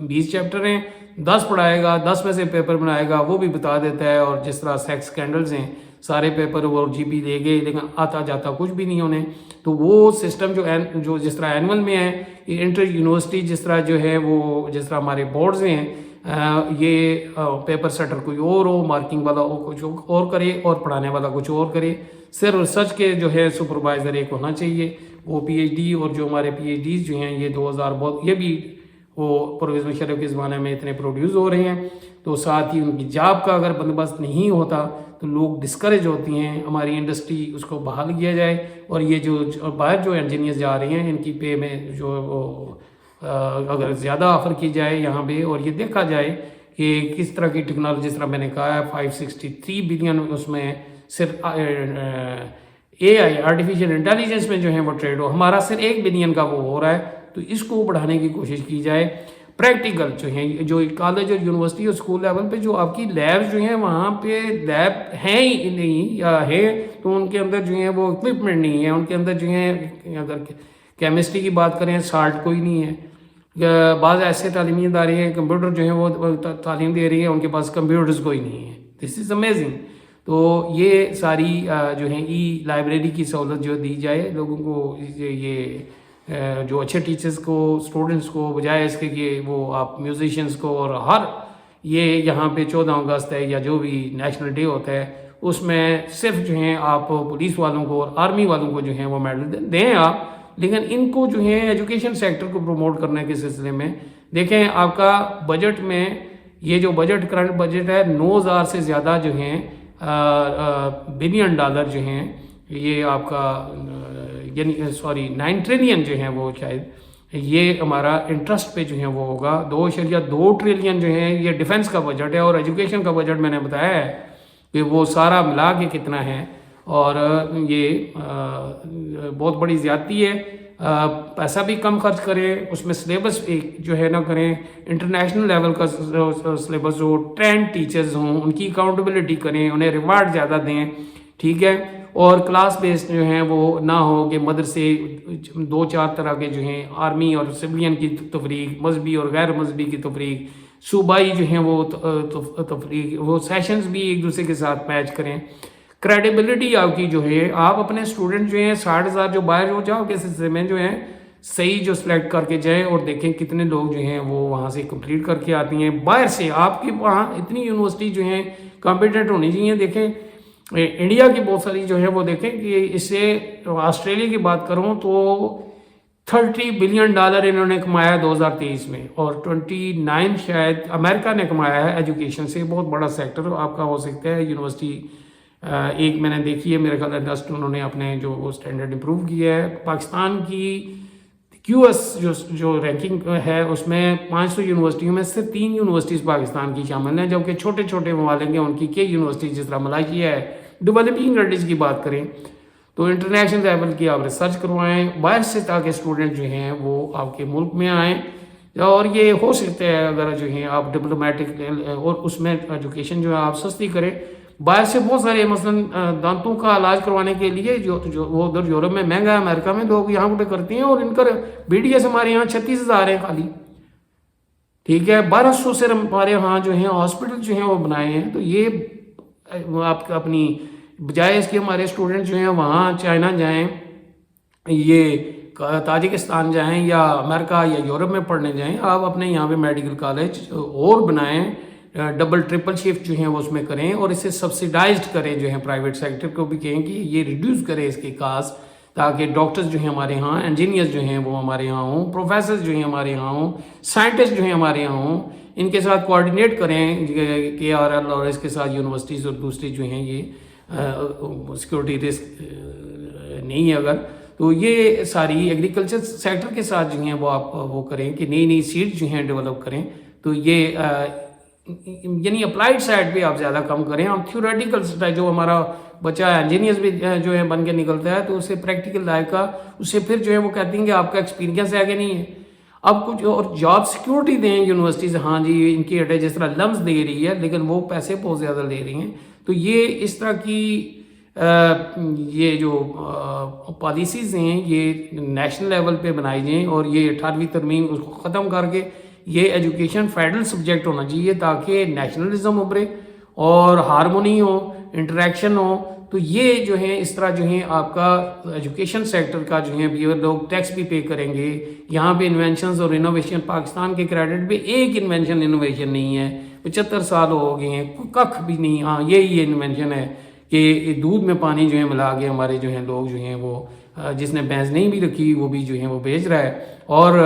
A: 20 چیپٹر ہیں 10 پڑھائے گا, 10 میں سے پیپر بنائے گا, وہ بھی بتا دیتا ہے. اور جس طرح سیکس اسکینڈلز ہیں, سارے پیپر وہ جی پی دے گئے لیکن آتا جاتا کچھ بھی نہیں ہونے. تو وہ سسٹم جو جس طرح اینول میں ہے, انٹر یونیورسٹی جس طرح جو ہے وہ جس طرح ہمارے بورڈز ہیں, یہ پیپر سیٹر کوئی اور ہو, مارکنگ والا کچھ اور کرے اور پڑھانے والا کچھ اور کرے. صرف ریسرچ کے جو ہے سپروائزر ایک ہونا چاہیے, وہ پی ایچ ڈی. اور جو ہمارے پی ایچ ڈیز جو ہیں یہ 2000 بہت, یہ بھی وہ پرویز مشرف کے زمانے میں اتنے پروڈیوس ہو رہے ہیں. تو ساتھ ہی ان کی جاب کا اگر بندوبست نہیں ہوتا تو لوگ ڈسکریج ہوتی ہیں. ہماری انڈسٹری اس کو بحال کیا جائے, اور یہ جو باہر جو انجینئرز جا رہے ہیں ان کی پے میں جو وہ اگر زیادہ آفر کی جائے یہاں پہ, اور یہ دیکھا جائے کہ کس طرح کی ٹیکنالوجی, جس طرح میں نے کہا ہے 563 بلین اس میں صرف اے آئی آرٹیفیشیل انٹیلیجنس میں جو ہے وہ ٹریڈ ہو. ہمارا صرف 1 بلین کا وہ ہو رہا ہے, تو اس کو بڑھانے کی کوشش کی جائے. پریکٹیکل جو ہیں, جو کالج اور یونیورسٹی اور اسکول لیول پہ جو آپ کی لیبس جو ہیں, وہاں پہ لیب ہیں ہی نہیں, یا ہے تو ان کے اندر جو ہیں وہ اکوپمنٹ نہیں ہے. ان کے اندر جو ہیں اگر کیمسٹری کی بات کریں سالٹ کوئی نہیں ہے. بعض ایسے تعلیمی ادارے ہیں کمپیوٹر جو ہیں وہ تعلیم دے رہی ہیں, ان کے پاس کمپیوٹرز کوئی نہیں ہے. دس از امیزنگ. تو یہ ساری جو ہیں ای لائبریری کی سہولت جو دی جائے لوگوں کو, یہ جو اچھے ٹیچرز کو, اسٹوڈنٹس کو, بجائے اس کے کہ وہ آپ میوزیشینس کو, اور ہر یہ یہاں پہ 14 اگست ہے یا جو بھی نیشنل ڈے ہوتا ہے اس میں صرف جو ہیں آپ پولیس والوں کو اور آرمی والوں کو جو ہیں وہ میڈل دیں آپ, لیکن ان کو جو ہے ایجوکیشن سیکٹر کو پروموٹ کرنے کے سلسلے میں دیکھیں آپ کا بجٹ میں یہ جو بجٹ کرنٹ بجٹ ہے 9000 سے زیادہ جو ہیں بلین ڈالر جو ہیں, یہ آپ کا یعنی 9 ٹریلین جو ہیں وہ شاید یہ ہمارا انٹرسٹ پہ جو ہے وہ ہوگا. 2.2 ٹریلین جو ہیں یہ ڈیفنس کا بجٹ ہے, اور ایجوکیشن کا بجٹ میں نے بتایا ہے کہ وہ سارا ملا کے کتنا ہے, اور یہ بہت بڑی زیادتی ہے. پیسہ بھی کم خرچ کریں, اس میں سلیبس ایک جو ہے نہ کریں, انٹرنیشنل لیول کا سلیبس ہو, ٹرینڈ ٹیچرز ہوں, ان کی اکاؤنٹیبلٹی کریں, انہیں ریوارڈ زیادہ دیں, ٹھیک ہے. اور کلاس بیس جو ہیں وہ نہ ہو کہ مدرسے 2-4 طرح کے جو ہیں, آرمی اور سویلین کی تفریق, مذہبی اور غیر مذہبی کی تفریق, صوبائی جو ہیں وہ تفریق, وہ سیشنز بھی ایک دوسرے کے ساتھ میچ کریں. کریڈیبلٹی آپ کی جو ہے, آپ اپنے اسٹوڈنٹ جو ہیں 60,000 جو باہر ہو جاؤ کے سلسلے میں جو ہیں صحیح جو سلیکٹ کر کے جائیں, اور دیکھیں کتنے لوگ جو ہیں وہ وہاں سے کمپلیٹ کر کے آتی ہیں باہر سے. آپ کی وہاں اتنی یونیورسٹی جو ہیں کمپیٹنٹ ہونی چاہیے. دیکھیں انڈیا کی بہت ساری جو ہے وہ دیکھیں کہ اس سے آسٹریلیا کی بات کروں تو $30 بلین انہوں نے کمایا 2023 میں, اور 29 شاید امریکہ نے کمایا ہے ایجوکیشن سے. بہت بڑا سیکٹر آپ کا ہو سکتا ہے یونیورسٹی. ایک میں نے دیکھی ہے میرے خیال انڈسٹ انہوں نے اپنے جو وہ اسٹینڈرڈ امپروو کیا ہے. پاکستان کی کیو ایس جو رینکنگ ہے اس میں 500 یونیورسٹیوں میں صرف 3 یونیورسٹیز پاکستان کی شامل ہیں, جبکہ چھوٹے چھوٹے ممالک ہیں ان کی کئی یونیورسٹیز, جس طرح ملائیشیا ہے. ڈیولپنگ کنٹریز کی بات کریں تو انٹرنیشنل لیول کی آپ ریسرچ کروائیں باہر سے, تاکہ اسٹوڈنٹ جو ہیں وہ آپ کے ملک میں آئیں. اور یہ ہو سکتا ہے اگر جو ہیں آپ ڈپلومیٹک اور اس میں ایجوکیشن جو ہے آپ سستی کریں. باہر سے بہت سارے مثلا دانتوں کا علاج کروانے کے لیے جو وہ ادھر یورپ میں مہنگا ہے, امریکہ میں لوگ یہاں پہ کرتے ہیں, اور ان کا بی ڈی ایس ہمارے یہاں 36,000 ہیں خالی, ٹھیک ہے. 1200 سے ہمارے یہاں جو ہیں ہاسپٹل جو ہیں وہ بنائے ہیں. تو یہ آپ اپنی بجائے اس کے ہمارے اسٹوڈنٹ جو ہیں وہاں چائنا جائیں, یہ تاجکستان جائیں, یا امریکہ یا یورپ میں پڑھنے جائیں, آپ اپنے یہاں پہ میڈیکل کالج اور بنائیں, ڈبل ٹرپل شفٹ جو ہیں وہ اس میں کریں, اور اسے سبسیڈائزڈ کریں. جو ہیں پرائیویٹ سیکٹر کو بھی کہیں کہ یہ ریڈیوس کرے اس کے کاسٹ, تاکہ ڈاکٹرز جو ہیں ہمارے ہاں، انجینئرز جو ہیں وہ ہمارے ہاں ہوں، پروفیسرز جو ہیں ہمارے یہاں ہوں، سائنٹسٹ جو ہیں ہمارے یہاں ہوں، ان کے ساتھ کوآرڈینیٹ کریں KRL اور اس کے ساتھ یونیورسٹیز اور دوسری جو ہیں یہ سیکورٹی رسک نہیں ہے اگر، تو یہ ساری ایگریکلچر سیکٹر کے ساتھ جو ہیں وہ آپ وہ کریں کہ نئی نئی سیڈ جو ہیں ڈیولپ کریں. تو یہ یعنی اپلائیڈ سائڈ پہ آپ زیادہ کم کریں. ہم تھیوریٹیکل سائڈ جو ہمارا بچہ انجینئرز بھی جو ہے بن کے نکلتا ہے تو اسے پریکٹیکل لائق کا اسے پھر جو ہے وہ کہتے ہیں کہ آپ کا ایکسپیرینس ہے کہ نہیں ہے. اب کچھ اور جاب سیکیورٹی دیں یونیورسٹیز، ہاں جی ان کی اٹے جس طرح لمز دے رہی ہے لیکن وہ پیسے بہت زیادہ لے رہی ہیں. تو یہ اس طرح کی یہ جو پالیسیز ہیں یہ نیشنل لیول پہ بنائی جائیں اور یہ 18ویں ترمیم اس کو ختم کر کے یہ ایجوکیشن فیڈرل سبجیکٹ ہونا چاہیے تاکہ نیشنلزم ابھرے اور ہارمونی ہو، انٹریکشن ہو. تو یہ جو ہیں اس طرح جو ہیں آپ کا ایجوکیشن سیکٹر کا جو ہے لوگ ٹیکس بھی پے کریں گے. یہاں پہ انوینشنز اور انوویشن پاکستان کے کریڈٹ پہ ایک انوویشن نہیں ہے. 75 سال ہو گئے ہیں ککھ بھی نہیں. ہاں یہی انوینشن ہے کہ دودھ میں پانی جو ہے ملا کے ہمارے جو ہیں لوگ جو ہیں وہ جس نے بھینس نہیں بھی رکھی وہ بھی جو ہیں وہ بیچ رہا ہے اور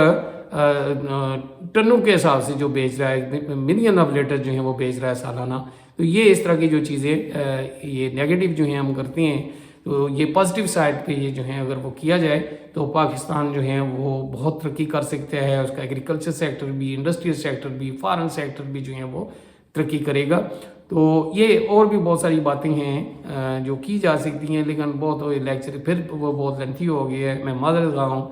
A: ٹنوں کے حساب سے جو بیچ رہا ہے، ملین آف لیٹر جو ہیں وہ بیچ رہا ہے سالانہ. تو یہ اس طرح کی جو چیزیں یہ نیگیٹو جو ہیں ہم کرتے ہیں تو یہ پازیٹیو سائڈ پہ یہ جو ہیں اگر وہ کیا جائے تو پاکستان جو ہے وہ بہت ترقی کر سکتا ہے. اس کا ایگریکلچر سیکٹر بھی، انڈسٹریل سیکٹر بھی، فارن سیکٹر بھی جو ہیں وہ ترقی کرے گا. تو یہ اور بھی بہت ساری باتیں ہیں جو کی جا سکتی ہیں لیکن بہت لیکچر پھر وہ بہت لینتھی ہو گئی ہے. میں معذرت خواہ ہوں.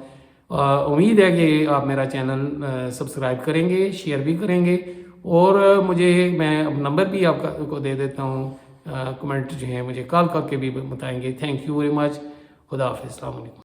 A: امید ہے کہ آپ میرا چینل سبسکرائب کریں گے، شیئر بھی کریں گے اور میں نمبر بھی آپ کو دے دیتا ہوں. کمنٹ جو ہیں مجھے کال کر کے بھی بتائیں گے. Thank you very much. خدا حافظ. السلام علیکم.